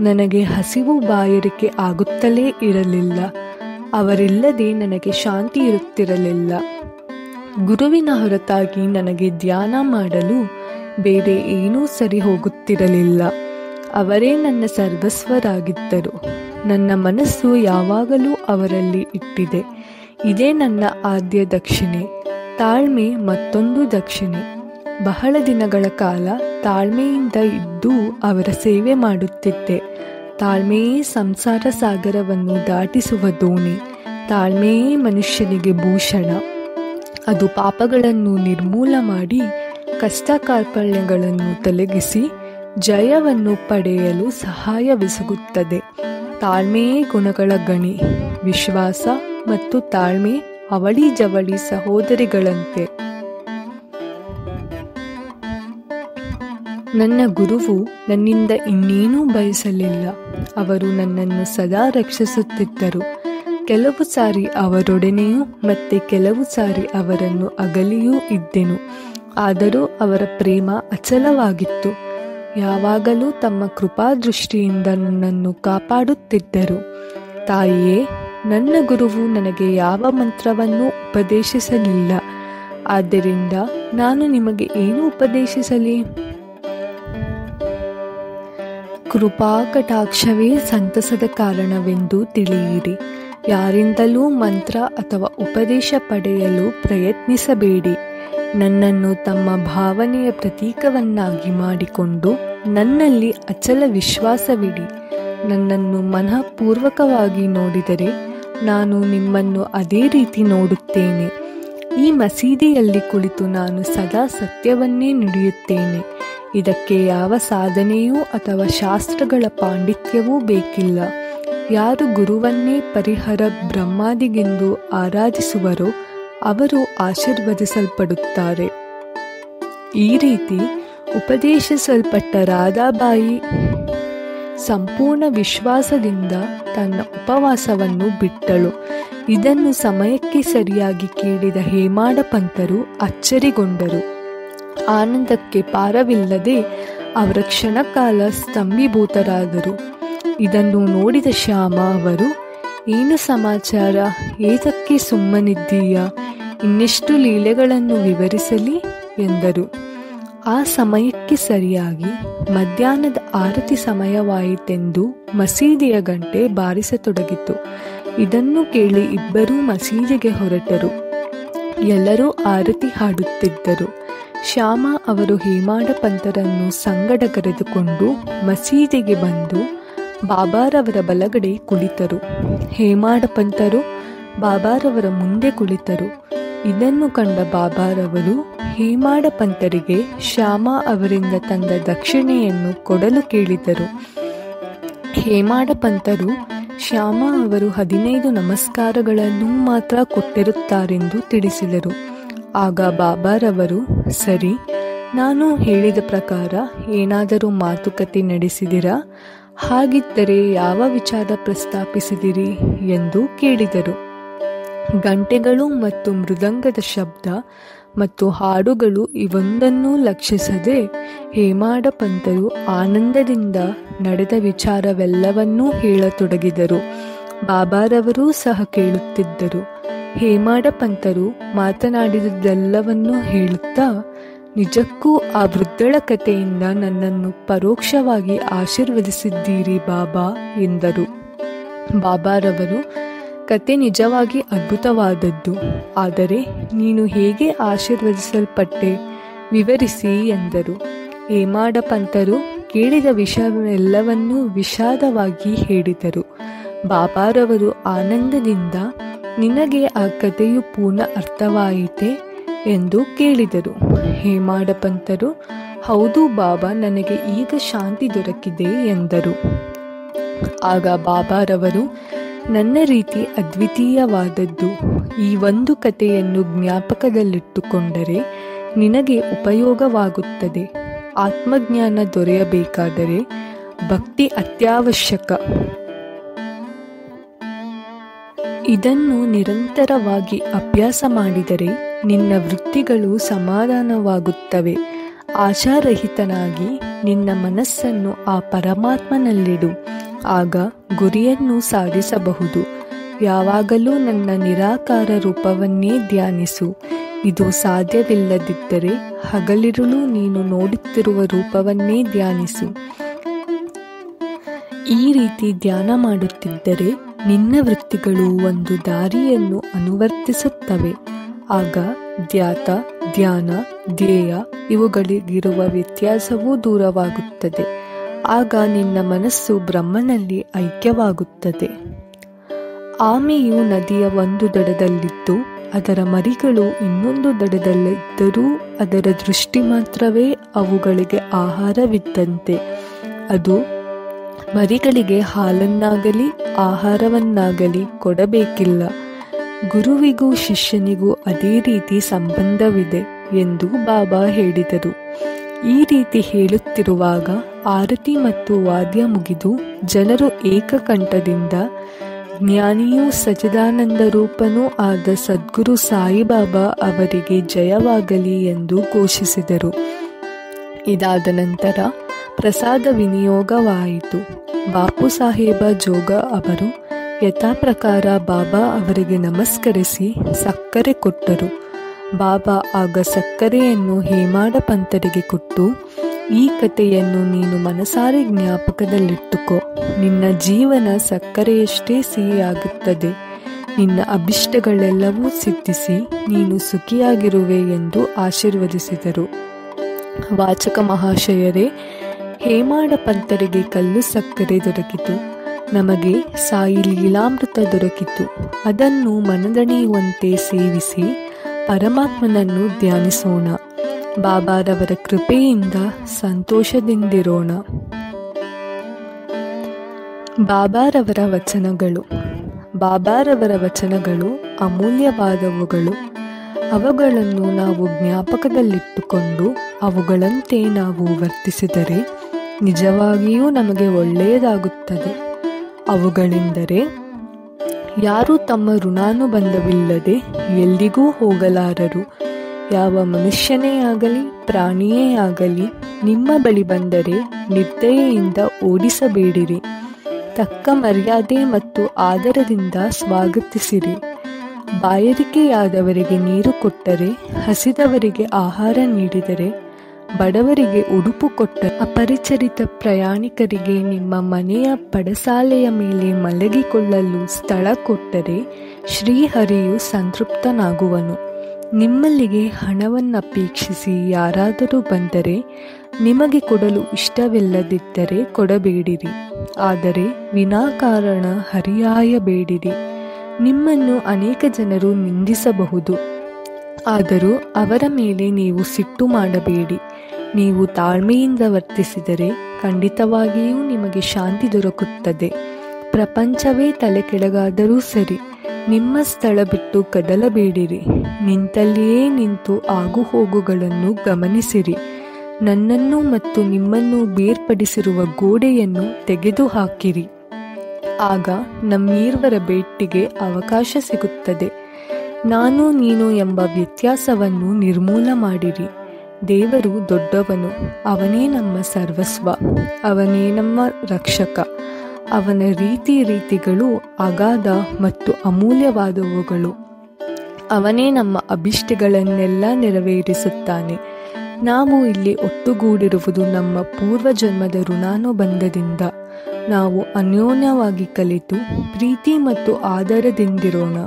ನನಗೆ ಹಸಿವು ಬಾಯಾರಿಕೆ ಆಗುತ್ತಲೇ ಇರಲಿಲ್ಲ. ಅವರಿಲ್ಲದೆ ನನಗೆ ಶಾಂತಿ ಇರುತ್ತಿರಲಿಲ್ಲ. ಗುರುವಿನ ಹೊರತಾಗಿ ನನಗೆ ಧ್ಯಾನ ಮಾಡಲು ಬೇರೆ ಏನೂ ಸರಿ ಹೋಗುತ್ತಿರಲಿಲ್ಲ. ಅವರೇ ನನ್ನ ಸರ್ವಸ್ವರಾಗಿದ್ದರು. ನನ್ನ ಮನಸ್ಸು ಯಾವಾಗಲೂ ಅವರಲ್ಲಿ ಇಟ್ಟಿದೆ. ಇದೇ ನನ್ನ ಆದ್ಯ ದಕ್ಷಿಣೆ. ತಾಳ್ಮೆ ಮತ್ತೊಂದು ದಕ್ಷಿಣೆ. ಬಹಳ ದಿನಗಳ ಕಾಲ ತಾಳ್ಮೆಯಿಂದ ಇದ್ದು ಅವರ ಸೇವೆ ಮಾಡುತ್ತಿದ್ದೆ. ತಾಳ್ಮೆಯೇ ಸಂಸಾರ ಸಾಗರವನ್ನು ದಾಟಿಸುವ ದೋಣಿ. ತಾಳ್ಮೆಯೇ ಮನುಷ್ಯನಿಗೆ ಭೂಷಣ. ಅದು ಪಾಪಗಳನ್ನು ನಿರ್ಮೂಲ ಮಾಡಿ ಕಷ್ಟ ಕಾರ್ಪಣ್ಯಗಳನ್ನು ತೊಲಗಿಸಿ ಜಯವನ್ನು ಪಡೆಯಲು ಸಹಾಯವೆಸಗುತ್ತದೆ. ತಾಳ್ಮೆಯೇ ಗುಣಗಳ ಗಣಿ. ವಿಶ್ವಾಸ ಮತ್ತು ತಾಳ್ಮೆ ಅವಳಿ ಜವಳಿ ಸಹೋದರಿಗಳಂತೆ. ನನ್ನ ಗುರುವು ನನ್ನಿಂದ ಇನ್ನೇನೂ ಬಯಸಲಿಲ್ಲ. ಅವರು ನನ್ನನ್ನು ಸದಾ ರಕ್ಷಿಸುತ್ತಿದ್ದರು. ಕೆಲವು ಸಾರಿ ಅವರೊಡನೆಯೂ ಮತ್ತೆ ಕೆಲವು ಸಾರಿ ಅವರನ್ನು ಅಗಲಿಯೂ ಇದ್ದೆನು. ಆದರೂ ಅವರ ಪ್ರೇಮ ಅಚಲವಾಗಿತ್ತು. ಯಾವಾಗಲೂ ತಮ್ಮ ಕೃಪಾದೃಷ್ಟಿಯಿಂದ ನನ್ನನ್ನು ಕಾಪಾಡುತ್ತಿದ್ದರು. ತಾಯಿಯೇ, ನನ್ನ ಗುರುವು ನನಗೆ ಯಾವ ಮಂತ್ರವನ್ನೂ ಉಪದೇಶಿಸಲಿಲ್ಲ. ಆದ್ದರಿಂದ ನಾನು ನಿಮಗೆ ಏನು ಉಪದೇಶಿಸಲಿ? ಕೃಪಾ ಕಟಾಕ್ಷವೇ ಸಂತಸದ ಕಾರಣವೆಂದು ತಿಳಿಯಿರಿ. ಯಾರಿಂದಲೂ ಮಂತ್ರ ಅಥವಾ ಉಪದೇಶ ಪಡೆಯಲು ಪ್ರಯತ್ನಿಸಬೇಡಿ. ನನ್ನನ್ನು ತಮ್ಮ ಭಾವನೆಯ ಪ್ರತೀಕವನ್ನಾಗಿ ಮಾಡಿಕೊಂಡು ನನ್ನಲ್ಲಿ ಅಚಲ ವಿಶ್ವಾಸವಿಡಿ. ನನ್ನನ್ನು ಮನಃಪೂರ್ವಕವಾಗಿ ನೋಡಿದರೆ ನಾನು ನಿಮ್ಮನ್ನು ಅದೇ ರೀತಿ ನೋಡುತ್ತೇನೆ. ಈ ಮಸೀದಿಯಲ್ಲಿ ಕುಳಿತು ನಾನು ಸದಾ ಸತ್ಯವನ್ನೇ ನುಡಿಯುತ್ತೇನೆ. ಇದಕ್ಕೆ ಯಾವ ಸಾಧನೆಯೂ ಅಥವಾ ಶಾಸ್ತ್ರಗಳ ಪಾಂಡಿತ್ಯವೂ ಬೇಕಿಲ್ಲ. ಯಾರು ಗುರುವನ್ನೇ ಪರಿಹರ ಬ್ರಹ್ಮಾದಿಗೆಂದು ಆರಾಧಿಸುವರೋ ಅವರು ಆಶೀರ್ವದಿಸಲ್ಪಡುತ್ತಾರೆ. ಈ ರೀತಿ ಉಪದೇಶಿಸಲ್ಪಟ್ಟ ರಾಧಾಬಾಯಿ ಸಂಪೂರ್ಣ ವಿಶ್ವಾಸದಿಂದ ತನ್ನ ಉಪವಾಸವನ್ನು ಬಿಟ್ಟಳು. ಇದನ್ನು ಸಮಯಕ್ಕೆ ಸರಿಯಾಗಿ ಕೇಳಿದ ಹೇಮಾಡ ಪಂತರು ಅಚ್ಚರಿಗೊಂಡರು. ಆನಂದಕ್ಕೆ ಪಾರವಿಲ್ಲದೆ ಅವರ ಕ್ಷಣಕಾಲ ಸ್ತಂಭೀಭೂತರಾದರು. ಇದನ್ನು ನೋಡಿದ ಶ್ಯಾಮ ಅವರು, ಏನು ಸಮಾಚಾರ, ಏತಕ್ಕೆ ಸುಮ್ಮನಿದ್ದೀಯಾ, ಇನ್ನೆಷ್ಟು ಲೀಲೆಗಳನ್ನು ವಿವರಿಸಲಿ ಎಂದರು. ಆ ಸಮಯಕ್ಕೆ ಸರಿಯಾಗಿ ಮಧ್ಯಾಹ್ನದ ಆರತಿ ಸಮಯವಾಯಿತೆಂದು ಮಸೀದಿಯ ಗಂಟೆ ಬಾರಿಸತೊಡಗಿತು. ಇದನ್ನು ಕೇಳಿ ಇಬ್ಬರೂ ಮಸೀದಿಗೆ ಹೊರಟರು. ಎಲ್ಲರೂ ಆರತಿ ಹಾಡುತ್ತಿದ್ದರು. ಶ್ಯಾಮ ಅವರು ಹೇಮಾಡ ಪಂತರನ್ನು ಸಂಗಡ ಕರೆದುಕೊಂಡು ಮಸೀದಿಗೆ ಬಂದು ಬಾಬಾರವರ ಬಲಗಡೆ ಕುಳಿತರು. ಹೇಮಾಡ ಪಂತರು ಬಾಬಾರವರ ಮುಂದೆ ಕುಳಿತರು. ಇದನ್ನು ಕಂಡ ಬಾಬಾರವರು ಹೇಮಾಡ ಪಂತರಿಗೆ ಶ್ಯಾಮ ಅವರಿಂದ ತಂದ ದಕ್ಷಿಣೆಯನ್ನು ಕೊಡಲು ಕೇಳಿದರು. ಹೇಮಾಡ ಪಂತರು ಶ್ಯಾಮ ಅವರು 15 ನಮಸ್ಕಾರಗಳನ್ನು ಮಾತ್ರ ಕೊಟ್ಟಿರುತ್ತಾರೆಂದು ತಿಳಿಸಿದರು. ಆಗ ಬಾಬಾರವರು, ಸರಿ, ನಾನು ಹೇಳಿದ ಪ್ರಕಾರ ಏನಾದರೂ ಮಾತುಕತೆ ನಡೆಸಿದಿರಾ? ಹಾಗಿದ್ದರೆ ಯಾವ ವಿಚಾರ ಪ್ರಸ್ತಾಪಿಸಿದಿರಿ ಎಂದು ಕೇಳಿದರು. ಗಂಟೆಗಳು ಮತ್ತು ಮೃದಂಗದ ಶಬ್ದ ಮತ್ತು ಹಾಡುಗಳು ಇವೊಂದನ್ನೂ ಲಕ್ಷಿಸದೆ ಹೇಮಾಡ ಪಂತರು ಆನಂದದಿಂದ ನಡೆದ ವಿಚಾರವೆಲ್ಲವನ್ನೂ ಹೇಳತೊಡಗಿದರು. ಬಾಬಾರವರೂ ಸಹ ಕೇಳುತ್ತಿದ್ದರು. ಹೇಮಾಡ ಪಂತರು ಮಾತನಾಡಿದುದೆಲ್ಲವನ್ನೂ ಹೇಳುತ್ತಾ, ನಿಜಕ್ಕೂ ಆ ವೃದ್ಧಳ ಕಥೆಯಿಂದ ನನ್ನನ್ನು ಪರೋಕ್ಷವಾಗಿ ಆಶೀರ್ವದಿಸಿದ್ದೀರಿ ಬಾಬಾ ಎಂದರು. ಬಾಬಾರವರು, ಕತೆ ನಿಜವಾಗಿ ಅದ್ಭುತವಾದದ್ದು. ಆದರೆ ನೀನು ಹೇಗೆ ಆಶೀರ್ವದಿಸಲ್ಪಟ್ಟೆ, ವಿವರಿಸಿ ಎಂದರು. ಹೇಮಾಡ ಪಂತರು ಕೇಳಿದ ವಿಷಯವೆಲ್ಲವನ್ನೂ ವಿಷಾದವಾಗಿ ಹೇಳಿದರು. ಬಾಬಾರವರು ಆನಂದದಿಂದ, ನಿನಗೆ ಆ ಕಥೆಯು ಪೂರ್ಣ ಅರ್ಥವಾಯಿತೆ ಎಂದು ಕೇಳಿದರು. ಹೇಮಾಡ ಪಂತರು, ಹೌದು ಬಾಬಾ, ನನಗೆ ಈಗ ಶಾಂತಿ ದೊರಕಿದೆ ಎಂದರು. ಆಗ ಬಾಬಾರವರು, ನನ್ನ ರೀತಿ ಅದ್ವಿತೀಯವಾದದ್ದು. ಈ ಒಂದು ಕಥೆಯನ್ನು ಜ್ಞಾಪಕದಲ್ಲಿಟ್ಟುಕೊಂಡರೆ ನಿನಗೆ ಉಪಯೋಗವಾಗುತ್ತದೆ. ಆತ್ಮಜ್ಞಾನ ದೊರೆಯಬೇಕಾದರೆ ಭಕ್ತಿ ಅತ್ಯವಶ್ಯಕ. ಇದನ್ನು ನಿರಂತರವಾಗಿ ಅಭ್ಯಾಸ ಮಾಡಿದರೆ ನಿನ್ನ ವೃತ್ತಿಗಳು ಸಮಾಧಾನವಾಗುತ್ತವೆ. ಆಶಾರಹಿತನಾಗಿ ನಿನ್ನ ಮನಸ್ಸನ್ನು ಆ ಪರಮಾತ್ಮನಲ್ಲಿಡು. ಆಗ ಗುರಿಯನ್ನು ಸಾಧಿಸಬಹುದು. ಯಾವಾಗಲೂ ನನ್ನ ನಿರಾಕಾರ ರೂಪವನ್ನೇ ಧ್ಯಾನಿಸು. ಇದು ಸಾಧ್ಯವಿಲ್ಲದಿದ್ದರೆ ಹಗಲಿರುಳು ನೀನು ನೋಡುತ್ತಿರುವ ರೂಪವನ್ನೇ ಧ್ಯಾನಿಸು. ಈ ರೀತಿ ಧ್ಯಾನ ಮಾಡುತ್ತಿದ್ದರೆ ನಿನ್ನ ವೃತ್ತಿಗಳು ಒಂದು ದಾರಿಯನ್ನು ಅನುವರ್ತಿಸುತ್ತವೆ. ಆಗ ಧ್ಯಾತ, ಧ್ಯಾನ, ಧ್ಯೇಯ ಇವುಗಳಿಗಿರುವ ವ್ಯತ್ಯಾಸವೂ ದೂರವಾಗುತ್ತದೆ. ಆಗ ನಿನ್ನ ಮನಸ್ಸು ಬ್ರಹ್ಮನಲ್ಲಿ ಐಕ್ಯವಾಗುತ್ತದೆ. ಆಮೆಯು ನದಿಯ ಒಂದು ದಡದಲ್ಲಿದ್ದು ಅದರ ಮರಿಗಳು ಇನ್ನೊಂದು ದಡದಲ್ಲಿದ್ದರೂ ಅದರ ದೃಷ್ಟಿ ಮಾತ್ರವೇ ಅವುಗಳಿಗೆ ಆಹಾರವಿದ್ದಂತೆ. ಅದು ಮರಿಗಳಿಗೆ ಹಾಲನ್ನಾಗಲಿ ಆಹಾರವನ್ನಾಗಲಿ ಕೊಡಬೇಕಿಲ್ಲ. ಗುರುವಿಗೂ ಶಿಷ್ಯನಿಗೂ ಅದೇ ರೀತಿ ಸಂಬಂಧವಿದೆ ಎಂದು ಬಾಬಾ ಹೇಳಿದರು. ಈ ರೀತಿ ಹೇಳುತ್ತಿರುವಾಗ ಆರತಿ ಮತ್ತು ವಾದ್ಯ ಮುಗಿದು ಜನರು ಏಕಕಂಠದಿಂದ ಜ್ಞಾನಿಯೂ ಸಚ್ಚಿದಾನಂದ ರೂಪನೂ ಆದ ಸದ್ಗುರು ಸಾಯಿಬಾಬಾ ಅವರಿಗೆ ಜಯವಾಗಲಿ ಎಂದು ಘೋಷಿಸಿದರು. ಇದಾದ ನಂತರ ಪ್ರಸಾದ ವಿನಿಯೋಗವಾಯಿತು. ಬಾಪು ಸಾಹೇಬ ಜೋಗ ಅವರು ಯಥಾಪ್ರಕಾರ ಬಾಬಾ ಅವರಿಗೆ ನಮಸ್ಕರಿಸಿ ಸಕ್ಕರೆ ಕೊಟ್ಟರು. ಬಾಬಾ ಆಗ ಸಕ್ಕರೆಯನ್ನು ಹೇಮಾಡ ಪಂತರಿಗೆ ಕೊಟ್ಟು, ಈ ಕಥೆಯನ್ನು ನೀನು ಮನಸಾರೆ ಜ್ಞಾಪಕದಲ್ಲಿಟ್ಟುಕೋ. ನಿನ್ನ ಜೀವನ ಸಕ್ಕರೆಯಷ್ಟೇ ಸಿಹಿಯಾಗುತ್ತದೆ. ನಿನ್ನ ಅಭಿಷ್ಟಗಳೆಲ್ಲವೂ ಸಿದ್ಧಿಸಿ ನೀನು ಸುಖಿಯಾಗಿರುವೆ ಎಂದು ಆಶೀರ್ವದಿಸಿದರು. ವಾಚಕ ಮಹಾಶಯರೇ, ಹೇಮಾಡ ಪಂತರಿಗೆ ಕಲ್ಲು ಸಕ್ಕರೆ ದೊರಕಿತು. ನಮಗೆ ಸಾಯಿ ಲೀಲಾಮೃತ ದೊರಕಿತು. ಅದನ್ನು ಮನದಣಿಯುವಂತೆ ಸೇವಿಸಿ ಪರಮಾತ್ಮನನ್ನು ಧ್ಯಾನಿಸೋಣ. ಬಾಬಾರವರ ಕೃಪೆಯಿಂದ ಸಂತೋಷದಿಂದಿರೋಣ. ಬಾಬಾರವರ ವಚನಗಳು. ಬಾಬಾರವರ ವಚನಗಳು ಅಮೂಲ್ಯವಾದವುಗಳು. ಅವುಗಳನ್ನು ನಾವು ಜ್ಞಾಪಕದಲ್ಲಿಟ್ಟುಕೊಂಡು ಅವುಗಳಂತೆ ನಾವು ವರ್ತಿಸಿದರೆ ನಿಜವಾಗಿಯೂ ನಮಗೆ ಒಳ್ಳೆಯದಾಗುತ್ತದೆ. ಅವುಗಳೆಂದರೆ, ಯಾರು ತಮ್ಮ ಋಣಾನುಬಂಧವಿಲ್ಲದೆ ಎಲ್ಲಿಗೂ ಹೋಗಲಾರರು. ಯಾವ ಮನುಷ್ಯನೇ ಆಗಲಿ ಪ್ರಾಣಿಯೇ ಆಗಲಿ ನಿಮ್ಮ ಬಳಿ ಬಂದರೆ ನಿರ್ದಯೆಯಿಂದ ಓಡಿಸಬೇಡಿರಿ. ತಕ್ಕ ಮರ್ಯಾದೆ ಮತ್ತು ಆದರದಿಂದ ಸ್ವಾಗತಿಸಿರಿ. ಬಾಯಾರಿಕೆಯಾದವರಿಗೆ ನೀರು ಕೊಟ್ಟರೆ, ಹಸಿದವರಿಗೆ ಆಹಾರ ನೀಡಿದರೆ, ಬಡವರಿಗೆ ಉಡುಪು ಕೊಟ್ಟರೆ, ಅಪರಿಚಿತ ಪ್ರಯಾಣಿಕರಿಗೆ ನಿಮ್ಮ ಮನೆಯ ಪಡಸಾಲೆಯ ಮೇಲೆ ಮಲಗಿಕೊಳ್ಳಲು ಸ್ಥಳ ಕೊಟ್ಟರೆ, ಶ್ರೀಹರಿಯು ಸಂತೃಪ್ತನಾಗುವನು. ನಿಮ್ಮಲ್ಲಿಗೆ ಹಣವನ್ನಪೇಕ್ಷಿಸಿ ಯಾರಾದರೂ ಬಂದರೆ, ನಿಮಗೆ ಕೊಡಲು ಇಷ್ಟವಿಲ್ಲದಿದ್ದರೆ ಕೊಡಬೇಡಿರಿ, ಆದರೆ ವಿನಾಕಾರಣ ಹರಿಹಾಯಬೇಡಿರಿ. ನಿಮ್ಮನ್ನು ಅನೇಕ ಜನರು ನಿಂದಿಸಬಹುದು, ಆದರೂ ಅವರ ಮೇಲೆ ನೀವು ಸಿಟ್ಟು ಮಾಡಬೇಡಿ. ನೀವು ತಾಳ್ಮೆಯಿಂದ ವರ್ತಿಸಿದರೆ ಖಂಡಿತವಾಗಿಯೂ ನಿಮಗೆ ಶಾಂತಿ ದೊರಕುತ್ತದೆ. ಪ್ರಪಂಚವೇ ತಲೆ ಕೆಳಗಾದರೂ ಸರಿ, ನಿಮ್ಮ ಸ್ಥಳ ಬಿಟ್ಟು ಕದಲಬೇಡಿರಿ. ನಿಂತಲ್ಲಿಯೇ ನಿಂತು ಆಗುಹೋಗುಗಳನ್ನು ಗಮನಿಸಿರಿ. ನನ್ನನ್ನು ಮತ್ತು ನಿಮ್ಮನ್ನು ಬೇರ್ಪಡಿಸಿರುವ ಗೋಡೆಯನ್ನು ತೆಗೆದುಹಾಕಿರಿ. ಆಗ ನಮ್ಮೀರ್ವರ ಭೇಟಿಗೆ ಅವಕಾಶ ಸಿಗುತ್ತದೆ. ನಾನು ನೀನು ಎಂಬ ವ್ಯತ್ಯಾಸವನ್ನು ನಿರ್ಮೂಲ ಮಾಡಿರಿ. ದೇವರು ದೊಡ್ಡವನು, ಅವನೇ ನಮ್ಮ ಸರ್ವಸ್ವ, ಅವನೇ ನಮ್ಮ ರಕ್ಷಕ. ಅವನ ರೀತಿಗಳು ಅಗಾಧ ಮತ್ತು ಅಮೂಲ್ಯವಾದವುಗಳು. ಅವನೇ ನಮ್ಮ ಅಭಿಷ್ಟಗಳನ್ನೆಲ್ಲ ನೆರವೇರಿಸುತ್ತಾನೆ. ನಾವು ಇಲ್ಲಿ ಒಟ್ಟುಗೂಡಿರುವುದು ನಮ್ಮ ಪೂರ್ವಜನ್ಮದ ಋಣಾನುಬಂಧದಿಂದ. ನಾವು ಅನ್ಯೋನ್ಯವಾಗಿ ಕಲಿತು ಪ್ರೀತಿ ಮತ್ತು ಆದರದಿಂದಿರೋಣ.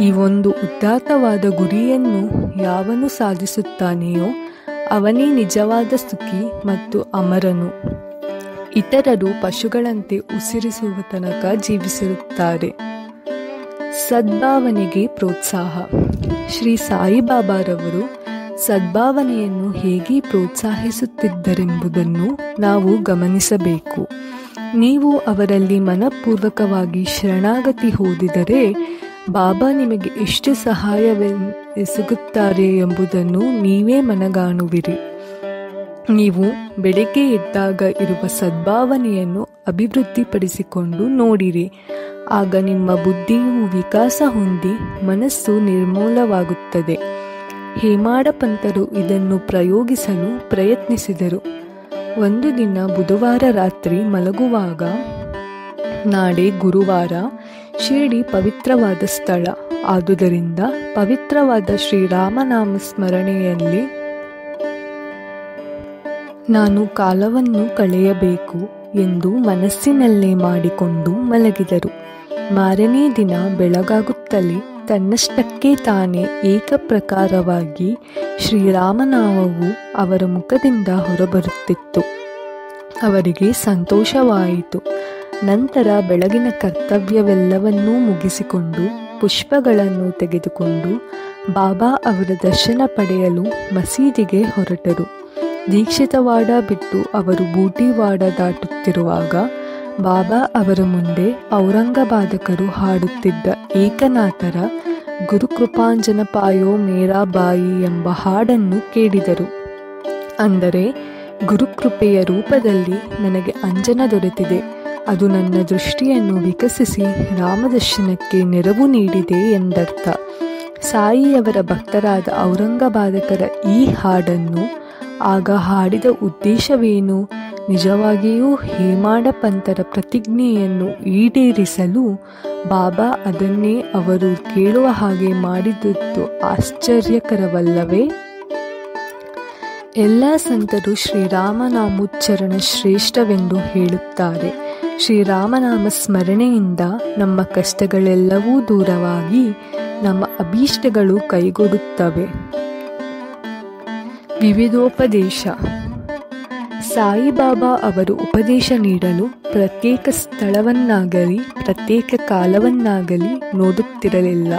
ಈ ಒಂದು ಉದಾತ್ತವಾದ ಗುರಿಯನ್ನು ಯಾವನು ಸಾಧಿಸುತ್ತಾನೆಯೋ ಅವನೇ ನಿಜವಾದ ಸುಖಿ ಮತ್ತು ಅಮರನು. ಇತರರು ಪಶುಗಳಂತೆ ಉಸಿರಿಸುವ ತನಕ ಜೀವಿಸಿರುತ್ತಾರೆ. ಸದ್ಭಾವನೆಗೆ ಪ್ರೋತ್ಸಾಹ. ಶ್ರೀ ಸಾಯಿಬಾಬಾರವರು ಸದ್ಭಾವನೆಯನ್ನು ಹೇಗೆ ಪ್ರೋತ್ಸಾಹಿಸುತ್ತಿದ್ದರೆಂಬುದನ್ನು ನಾವು ಗಮನಿಸಬೇಕು. ನೀವು ಅವರಲ್ಲಿ ಮನಪೂರ್ವಕವಾಗಿ ಶರಣಾಗತಿ ಹೊಂದಿದರೆ ಬಾಬಾ ನಿಮಗೆ ಎಷ್ಟು ಸಹಾಯವೆಸಗುತ್ತಾರೆ ಎಂಬುದನ್ನು ನೀವೇ ಮನಗಾಣುವಿರಿ. ನೀವು ಬೆಳಗ್ಗೆ ಎದ್ದಾಗ ಇರುವ ಸದ್ಭಾವನೆಯನ್ನು ಅಭಿವೃದ್ಧಿಪಡಿಸಿಕೊಂಡು ನೋಡಿರಿ. ಆಗ ನಿಮ್ಮ ಬುದ್ಧಿಯು ವಿಕಾಸ ಹೊಂದಿ ಮನಸ್ಸು ನಿರ್ಮೂಲವಾಗುತ್ತದೆ. ಹೇಮಾಡ ಪಂತರು ಇದನ್ನು ಪ್ರಯೋಗಿಸಲು ಪ್ರಯತ್ನಿಸಿದರು. ಒಂದು ದಿನ ಬುಧವಾರ ರಾತ್ರಿ ಮಲಗುವಾಗ, ನಾಳೆ ಗುರುವಾರ, ಶಿರಡಿ ಪವಿತ್ರವಾದ ಸ್ಥಳ, ಆದುದರಿಂದ ಪವಿತ್ರವಾದ ಶ್ರೀರಾಮನಾಮ ಸ್ಮರಣೆಯಲ್ಲಿ ನಾನು ಕಾಲವನ್ನು ಕಳೆಯಬೇಕು ಎಂದು ಮನಸ್ಸಿನಲ್ಲೇ ಮಾಡಿಕೊಂಡು ಮಲಗಿದರು. ಮಾರನೇ ದಿನ ಬೆಳಗಾಗುತ್ತಲೇ ತನ್ನಷ್ಟಕ್ಕೆ ತಾನೇ ಏಕಪ್ರಕಾರವಾಗಿ ಶ್ರೀರಾಮನಾಮವು ಅವರ ಮುಖದಿಂದ ಹೊರಬರುತ್ತಿತ್ತು. ಅವರಿಗೆ ಸಂತೋಷವಾಯಿತು. ನಂತರ ಬೆಳಗಿನ ಕರ್ತವ್ಯವೆಲ್ಲವನ್ನೂ ಮುಗಿಸಿಕೊಂಡು ಪುಷ್ಪಗಳನ್ನು ತೆಗೆದುಕೊಂಡು ಬಾಬಾ ಅವರ ದರ್ಶನ ಪಡೆಯಲು ಮಸೀದಿಗೆ ಹೊರಟರು. ದೀಕ್ಷಿತವಾಡ ಬಿಟ್ಟು ಅವರು ಬೂಟಿವಾಡ ದಾಟುತ್ತಿರುವಾಗ ಬಾಬಾ ಅವರ ಮುಂದೆ ಔರಂಗಬಾದಕರು ಹಾಡುತ್ತಿದ್ದ ಏಕನಾಥರ ಗುರುಕೃಪಾಂಜನ ಪಾಯೋ ಮೇರಾ ಬಾಯಿ ಎಂಬ ಹಾಡನ್ನು ಕೇಳಿದರು. ಅಂದರೆ, ಗುರುಕೃಪೆಯ ರೂಪದಲ್ಲಿ ನನಗೆ ಅಂಜನ ದೊರೆತಿದೆ, ಅದು ನನ್ನ ದೃಷ್ಟಿಯನ್ನು ವಿಕಸಿಸಿ ರಾಮದರ್ಶನಕ್ಕೆ ನೆರವು ನೀಡಿದೆ ಎಂದರ್ಥ. ಸಾಯಿಯವರ ಭಕ್ತರಾದ ಔರಂಗಬಾದಕರ ಈ ಹಾಡನ್ನು ಆಗ ಹಾಡಿದ ಉದ್ದೇಶವೇನು? ನಿಜವಾಗಿಯೂ ಹೇಮಾಡ ಪಂತರ ಪ್ರತಿಜ್ಞೆಯನ್ನು ಈಡೇರಿಸಲು ಬಾಬಾ ಅದನ್ನೇ ಅವರು ಕೇಳುವ ಹಾಗೆ ಮಾಡಿದ್ದು ಆಶ್ಚರ್ಯಕರವಲ್ಲವೇ? ಎಲ್ಲ ಸಂತರು ಶ್ರೀರಾಮನಾಮೋಚ್ಚರಣ ಶ್ರೇಷ್ಠವೆಂದು ಹೇಳುತ್ತಾರೆ. ಶ್ರೀರಾಮನಾಮ ಸ್ಮರಣೆಯಿಂದ ನಮ್ಮ ಕಷ್ಟಗಳೆಲ್ಲವೂ ದೂರವಾಗಿ ನಮ್ಮ ಅಭೀಷ್ಟಗಳು ಕೈಗೂಡುತ್ತವೆ. ವಿವಿಧೋಪದೇಶ. ಸಾಯಿಬಾಬಾ ಅವರು ಉಪದೇಶ ನೀಡಲು ಪ್ರತ್ಯೇಕ ಸ್ಥಳವನ್ನಾಗಲಿ ಪ್ರತ್ಯೇಕ ಕಾಲವನ್ನಾಗಲಿ ನೋಡುತ್ತಿರಲಿಲ್ಲ.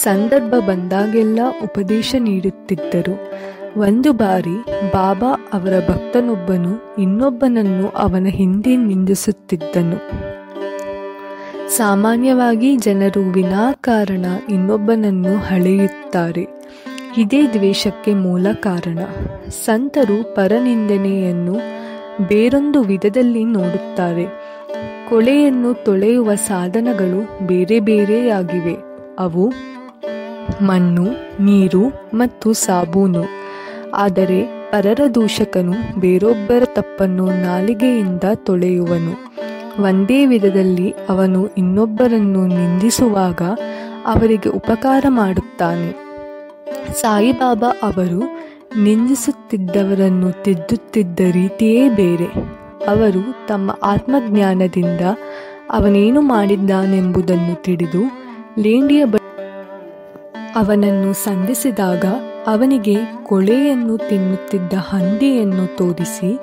ಸಂದರ್ಭ ಬಂದಾಗೆಲ್ಲ ಉಪದೇಶ ನೀಡುತ್ತಿದ್ದರು. ಒಂದು ಬಾರಿ ಬಾಬಾ ಅವರ ಭಕ್ತನೊಬ್ಬನು ಇನ್ನೊಬ್ಬನನ್ನು ಅವನ ಹಿಂದೆ ನಿಂದಿಸುತ್ತಿದ್ದನು. ಸಾಮಾನ್ಯವಾಗಿ ಜನರು ವಿನಾಕಾರಣ ಇನ್ನೊಬ್ಬನನ್ನು ಹಳೆಯುತ್ತಾರೆ. ಇದೇ ದ್ವೇಷಕ್ಕೆ ಮೂಲ ಕಾರಣ. ಸಂತರು ಪರನಿಂದನೆಯನ್ನು ಬೇರೊಂದು ವಿಧದಲ್ಲಿ ನೋಡುತ್ತಾರೆ. ಕೊಳೆಯನ್ನು ತೊಳೆಯುವ ಸಾಧನಗಳು ಬೇರೆ ಬೇರೆಯಾಗಿವೆ. ಅವು ಮಣ್ಣು, ನೀರು ಮತ್ತು ಸಾಬೂನು. ಆದರೆ ಪರರ ದೂಷಕನು ಬೇರೊಬ್ಬರ ತಪ್ಪನ್ನು ನಾಲಿಗೆಯಿಂದ ತೊಳೆಯುವನು. ಒಂದೇ ವಿಧದಲ್ಲಿ ಅವನು ಇನ್ನೊಬ್ಬರನ್ನು ನಿಂದಿಸುವಾಗ ಅವರಿಗೆ ಉಪಕಾರ ಮಾಡುತ್ತಾನೆ. ಸಾಯಿಬಾಬಾ ಅವರು ನಿಂದಿಸುತ್ತಿದ್ದವರನ್ನು ತಿದ್ದುತ್ತಿದ್ದ ರೀತಿಯೇ ಬೇರೆ. ಅವರು ತಮ್ಮ ಆತ್ಮಜ್ಞಾನದಿಂದ ಅವನೇನು ಮಾಡಿದ್ದಾನೆಂಬುದನ್ನು ತಿಳಿದು ಲೇಂಡಿಯ ಅವನನ್ನು ಸಂಧಿಸಿದಾಗ ಅವನಿಗೆ ಕೊಳೆಯನ್ನು ತಿನ್ನುತ್ತಿದ್ದ ಹಂದಿಯನ್ನು ತೋರಿಸಿ,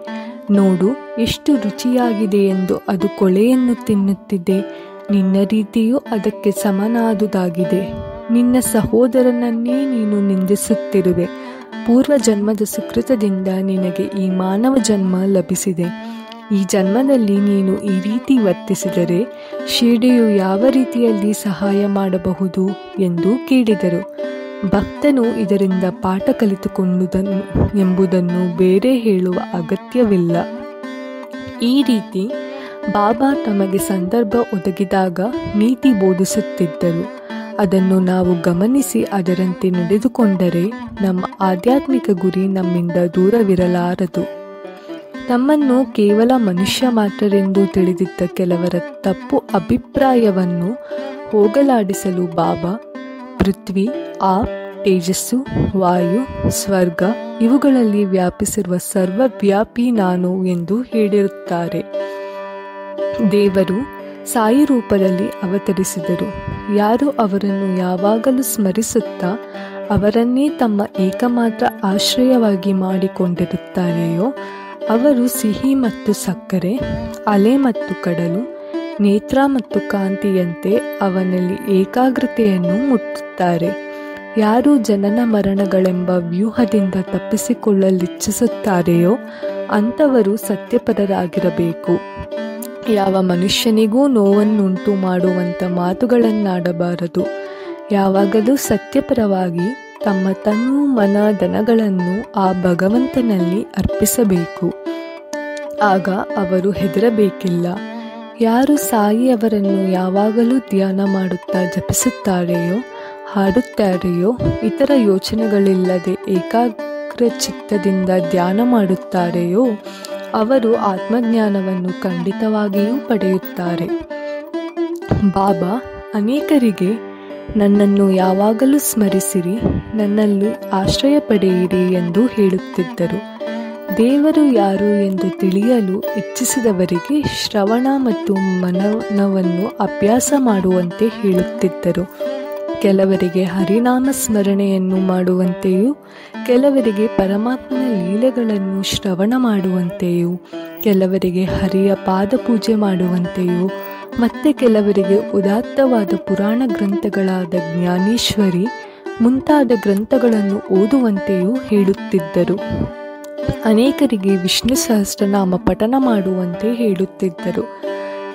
ನೋಡು ಎಷ್ಟು ರುಚಿಯಾಗಿದೆ ಎಂದು ಅದು ಕೊಳೆಯನ್ನು ತಿನ್ನುತ್ತಿದೆ, ನಿನ್ನ ರೀತಿಯೂ ಅದಕ್ಕೆ ಸಮನಾದುದಾಗಿದೆ. ನಿನ್ನ ಸಹೋದರನನ್ನೇ ನೀನು ನಿಂದಿಸುತ್ತಿರುವೆ. ಪೂರ್ವ ಜನ್ಮದ ಸುಕೃತದಿಂದ ನಿನಗೆ ಈ ಮಾನವ ಜನ್ಮ ಲಭಿಸಿದೆ. ಈ ಜನ್ಮದಲ್ಲಿ ನೀನು ಈ ರೀತಿ ವರ್ತಿಸಿದರೆ ಶಿರ್ಡಿಯು ಯಾವ ರೀತಿಯಲ್ಲಿ ಸಹಾಯ ಮಾಡಬಹುದು ಎಂದು ಕೇಳಿದರು. ಭಕ್ತನು ಇದರಿಂದ ಪಾಠ ಕಲಿತುಕೊಂಡುದನ್ನು ಎಂಬುದನ್ನು ಬೇರೆ ಹೇಳುವ ಅಗತ್ಯವಿಲ್ಲ. ಈ ರೀತಿ ಬಾಬಾ ತಮಗೆ ಸಂದರ್ಭ ಒದಗಿದಾಗ ನೀತಿ ಬೋಧಿಸುತ್ತಿದ್ದರು. ಅದನ್ನು ನಾವು ಗಮನಿಸಿ ಅದರಂತೆ ನಡೆದುಕೊಂಡರೆ ನಮ್ಮ ಆಧ್ಯಾತ್ಮಿಕ ಗುರಿ ನಮ್ಮಿಂದ ದೂರವಿರಲಾರದು. ತಮ್ಮನ್ನು ಕೇವಲ ಮನುಷ್ಯ ಮಾತ್ರರೆಂದು ತಿಳಿದಿದ್ದ ಕೆಲವರ ತಪ್ಪು ಅಭಿಪ್ರಾಯವನ್ನು ಹೋಗಲಾಡಿಸಲು ಬಾಬಾ ಪೃಥ್ವಿ, ಆಪ್, ತೇಜಸ್ಸು, ವಾಯು, ಸ್ವರ್ಗ ಇವುಗಳಲ್ಲಿ ವ್ಯಾಪಿಸಿರುವ ಸರ್ವವ್ಯಾಪಿ ನಾನು ಎಂದು ಹೇಳಿರುತ್ತಾರೆ. ದೇವರು ಸಾಯಿ ರೂಪದಲ್ಲಿ ಅವತರಿಸಿದರು. ಯಾರು ಅವರನ್ನು ಯಾವಾಗಲೂ ಸ್ಮರಿಸುತ್ತಾ ಅವರನ್ನೇ ತಮ್ಮ ಏಕಮಾತ್ರ ಆಶ್ರಯವಾಗಿ ಮಾಡಿಕೊಂಡಿರುತ್ತಾರೆಯೋ ಅವರು ಸಿಹಿ ಮತ್ತು ಸಕ್ಕರೆ, ಅಲೆ ಮತ್ತು ಕಡಲು, ನೇತ್ರ ಮತ್ತು ಕಾಂತಿಯಂತೆ ಅವನಲ್ಲಿ ಏಕಾಗ್ರತೆಯನ್ನು ಮುಟ್ಟುತ್ತಾರೆ. ಯಾರು ಜನನ ಮರಣಗಳೆಂಬ ವ್ಯೂಹದಿಂದ ತಪ್ಪಿಸಿಕೊಳ್ಳಲಿಚ್ಛಿಸುತ್ತಾರೆಯೋ ಅಂಥವರು ಸತ್ಯಪರರಾಗಿರಬೇಕು. ಯಾವ ಮನುಷ್ಯನಿಗೂ ನೋವನ್ನುಂಟು ಮಾಡುವಂಥ ಮಾತುಗಳನ್ನಾಡಬಾರದು. ಯಾವಾಗಲೂ ಸತ್ಯಪರವಾಗಿ ತಮ್ಮ ತನು ಮನ ಧನಗಳನ್ನು ಆ ಭಗವಂತನಲ್ಲಿ ಅರ್ಪಿಸಬೇಕು. ಆಗ ಅವರು ಹೆದರಬೇಕಿಲ್ಲ. ಯಾರು ಸಾಯಿಯವರನ್ನು ಯಾವಾಗಲೂ ಧ್ಯಾನ ಮಾಡುತ್ತಾ ಜಪಿಸುತ್ತಾರೆಯೋ, ಹಾಡುತ್ತಾರೆಯೋ, ಇತರ ಯೋಚನೆಗಳಿಲ್ಲದೆ ಏಕಾಗ್ರ ಚಿತ್ತದಿಂದ ಧ್ಯಾನ ಮಾಡುತ್ತಾರೆಯೋ ಅವರು ಆತ್ಮಜ್ಞಾನವನ್ನು ಖಂಡಿತವಾಗಿಯೂ ಪಡೆಯುತ್ತಾರೆ. ಬಾಬಾ ಅನೇಕರಿಗೆ ನನ್ನನ್ನು ಯಾವಾಗಲೂ ಸ್ಮರಿಸಿರಿ, ನನ್ನಲ್ಲಿ ಆಶ್ರಯ ಪಡೆಯಿರಿ ಎಂದು ಹೇಳುತ್ತಿದ್ದರು. ದೇವರು ಯಾರು ಎಂದು ತಿಳಿಯಲು ಇಚ್ಛಿಸಿದವರಿಗೆ ಶ್ರವಣ ಮತ್ತು ಮನನವನ್ನು ಅಭ್ಯಾಸ ಮಾಡುವಂತೆ ಹೇಳುತ್ತಿದ್ದರು. ಕೆಲವರಿಗೆ ಹರಿನಾಮ ಸ್ಮರಣೆಯನ್ನು ಮಾಡುವಂತೆಯೂ, ಕೆಲವರಿಗೆ ಪರಮಾತ್ಮನ ಲೀಲೆಗಳನ್ನು ಶ್ರವಣ ಮಾಡುವಂತೆಯೂ, ಕೆಲವರಿಗೆ ಹರಿಯ ಪಾದಪೂಜೆ ಮಾಡುವಂತೆಯೂ, ಮತ್ತೆ ಕೆಲವರಿಗೆ ಉದಾತ್ತವಾದ ಪುರಾಣ ಗ್ರಂಥಗಳಾದ ಜ್ಞಾನೇಶ್ವರಿ ಮುಂತಾದ ಗ್ರಂಥಗಳನ್ನು ಓದುವಂತೆಯೂ ಹೇಳುತ್ತಿದ್ದರು. ಅನೇಕರಿಗೆ ವಿಷ್ಣು ಸಹಸ್ರನಾಮ ಪಠನ ಮಾಡುವಂತೆ ಹೇಳುತ್ತಿದ್ದರು.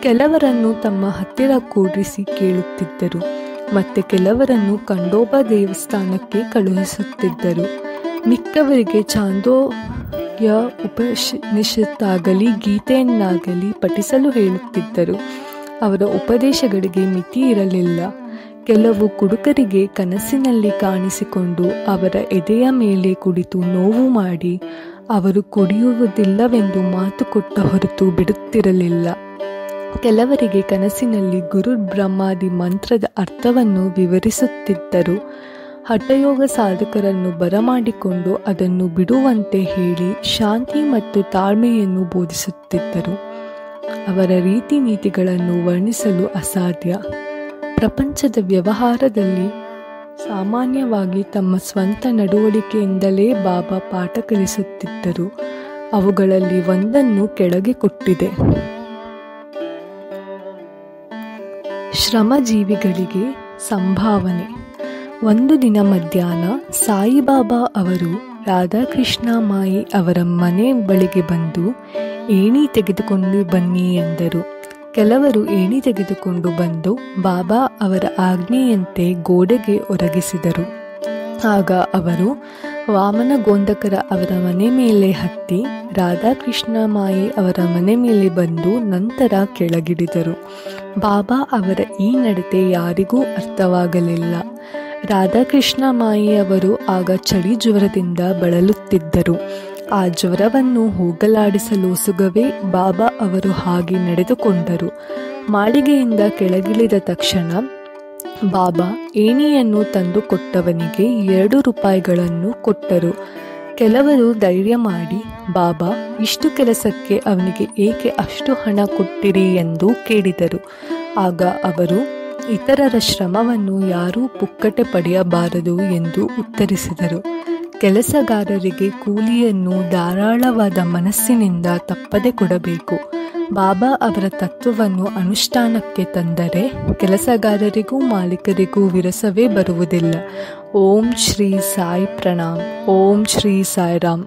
ಕೆಲವರನ್ನು ತಮ್ಮ ಹತ್ತಿರ ಕೂಡಿಸಿ ಕೇಳುತ್ತಿದ್ದರು. ಮತ್ತೆ ಕೆಲವರನ್ನು ಖಂಡೋಬಾ ದೇವಸ್ಥಾನಕ್ಕೆ ಕಳುಹಿಸುತ್ತಿದ್ದರು. ಮಿಕ್ಕವರಿಗೆ ಚಾಂದೋಗ್ಯ ಉಪನಿಷತ್ತಾಗಲಿ ಗೀತೆಯನ್ನಾಗಲಿ ಪಠಿಸಲು ಹೇಳುತ್ತಿದ್ದರು. ಅವರ ಉಪದೇಶಗಳಿಗೆ ಮಿತಿ ಇರಲಿಲ್ಲ. ಕೆಲವು ಕುಡುಕರಿಗೆ ಕನಸಿನಲ್ಲಿ ಕಾಣಿಸಿಕೊಂಡು ಅವರ ಎದೆಯ ಮೇಲೆ ಕುಳಿತು ನೋವು ಮಾಡಿ ಅವರು ಕುಡಿಯುವುದಿಲ್ಲವೆಂದು ಮಾತು ಕೊಟ್ಟ ಹೊರತು ಬಿಡುತ್ತಿರಲಿಲ್ಲ. ಕೆಲವರಿಗೆ ಕನಸಿನಲ್ಲಿ ಗುರು ಬ್ರಹ್ಮಾದಿ ಮಂತ್ರದ ಅರ್ಥವನ್ನು ವಿವರಿಸುತ್ತಿದ್ದರು. ಹಠಯೋಗ ಸಾಧಕರನ್ನು ಬರಮಾಡಿಕೊಂಡು ಅದನ್ನು ಬಿಡುವಂತೆ ಹೇಳಿ ಶಾಂತಿ ಮತ್ತು ತಾಳ್ಮೆಯನ್ನು ಬೋಧಿಸುತ್ತಿದ್ದರು. ಅವರ ರೀತಿ ನೀತಿಗಳನ್ನು ವರ್ಣಿಸಲು ಅಸಾಧ್ಯ. ಪ್ರಪಂಚದ ವ್ಯವಹಾರದಲ್ಲಿ ಸಾಮಾನ್ಯವಾಗಿ ತಮ್ಮ ಸ್ವಂತ ನಡವಳಿಕೆಯಿಂದಲೇ ಬಾಬಾ ಪಾಠ ಕಲಿಸುತ್ತಿದ್ದರು. ಅವುಗಳಲ್ಲಿ ಒಂದನ್ನು ಕೆಳಗೆ ಕೊಟ್ಟಿದೆ. ಶ್ರಮಜೀವಿಗಳಿಗೆ ಸಂಭಾವನೆ. ಒಂದು ದಿನ ಮಧ್ಯಾಹ್ನ ಸಾಯಿಬಾಬಾ ಅವರು ರಾಧಾಕೃಷ್ಣ ಮಾಯಿ ಅವರ ಮನೆ ಬಳಿಗೆ ಬಂದು ಏಣಿ ತೆಗೆದುಕೊಂಡು ಬನ್ನಿ ಎಂದರು. ಕೆಲವರು ಏಣಿ ತೆಗೆದುಕೊಂಡು ಬಂದು ಬಾಬಾ ಅವರ ಆಜ್ಞೆಯಂತೆ ಗೋಡೆಗೆ ಒರಗಿಸಿದರು. ಆಗ ಅವರು ವಾಮನ ಗೋಂದಕರ ಅವರ ಮನೆ ಮೇಲೆ ಹತ್ತಿ ರಾಧಾಕೃಷ್ಣ ಮಾಯಿ ಅವರ ಮನೆ ಮೇಲೆ ಬಂದು ನಂತರ ಕೆಳಗಿಳಿದರು. ಬಾಬಾ ಅವರ ಈ ನಡತೆ ಯಾರಿಗೂ ಅರ್ಥವಾಗಲಿಲ್ಲ. ರಾಧಾಕೃಷ್ಣ ಮಾಯಿ ಅವರು ಆಗ ಚಳಿ ಜ್ವರದಿಂದ ಬಳಲುತ್ತಿದ್ದರು. ಆ ಜ್ವರವನ್ನು ಹೋಗಲಾಡಿಸಲೋಸುಗವೇ ಬಾಬಾ ಅವರು ಹಾಗೆ ನಡೆದುಕೊಂಡರು. ಮಾಳಿಗೆಯಿಂದ ಕೆಳಗಿಳಿದ ತಕ್ಷಣ ಬಾಬಾ ಏಣಿಯನ್ನು ತಂದು ಕೊಟ್ಟವನಿಗೆ 2 ರೂಪಾಯಿಗಳನ್ನು ಕೊಟ್ಟರು. ಕೆಲವರು ಧೈರ್ಯ ಮಾಡಿ, ಬಾಬಾ, ಇಷ್ಟು ಕೆಲಸಕ್ಕೆ ಅವನಿಗೆ ಏಕೆ ಅಷ್ಟು ಹಣ ಕೊಟ್ಟಿರಿ ಎಂದು ಕೇಳಿದರು. ಆಗ ಅವರು, ಇತರರ ಶ್ರಮವನ್ನು ಯಾರೂ ಪುಕ್ಕಟೆ ಪಡೆಯಬಾರದು ಎಂದು ಉತ್ತರಿಸಿದರು. ಕೆಲಸಗಾರರಿಗೆ ಕೂಲಿಯನ್ನು ಧಾರಾಳವಾದ ಮನಸ್ಸಿನಿಂದ ತಪ್ಪದೆ ಕೊಡಬೇಕು. ಬಾಬಾ ಅವರ ತತ್ವವನ್ನು ಅನುಷ್ಠಾನಕ್ಕೆ ತಂದರೆ ಕೆಲಸಗಾರರಿಗೂ ಮಾಲೀಕರಿಗೂ ವಿರಸವೇ ಬರುವುದಿಲ್ಲ. ಓಂ ಶ್ರೀ ಸಾಯಿ ಪ್ರಣಾಮ್. ಓಂ ಶ್ರೀ ಸಾಯಿರಾಮ್.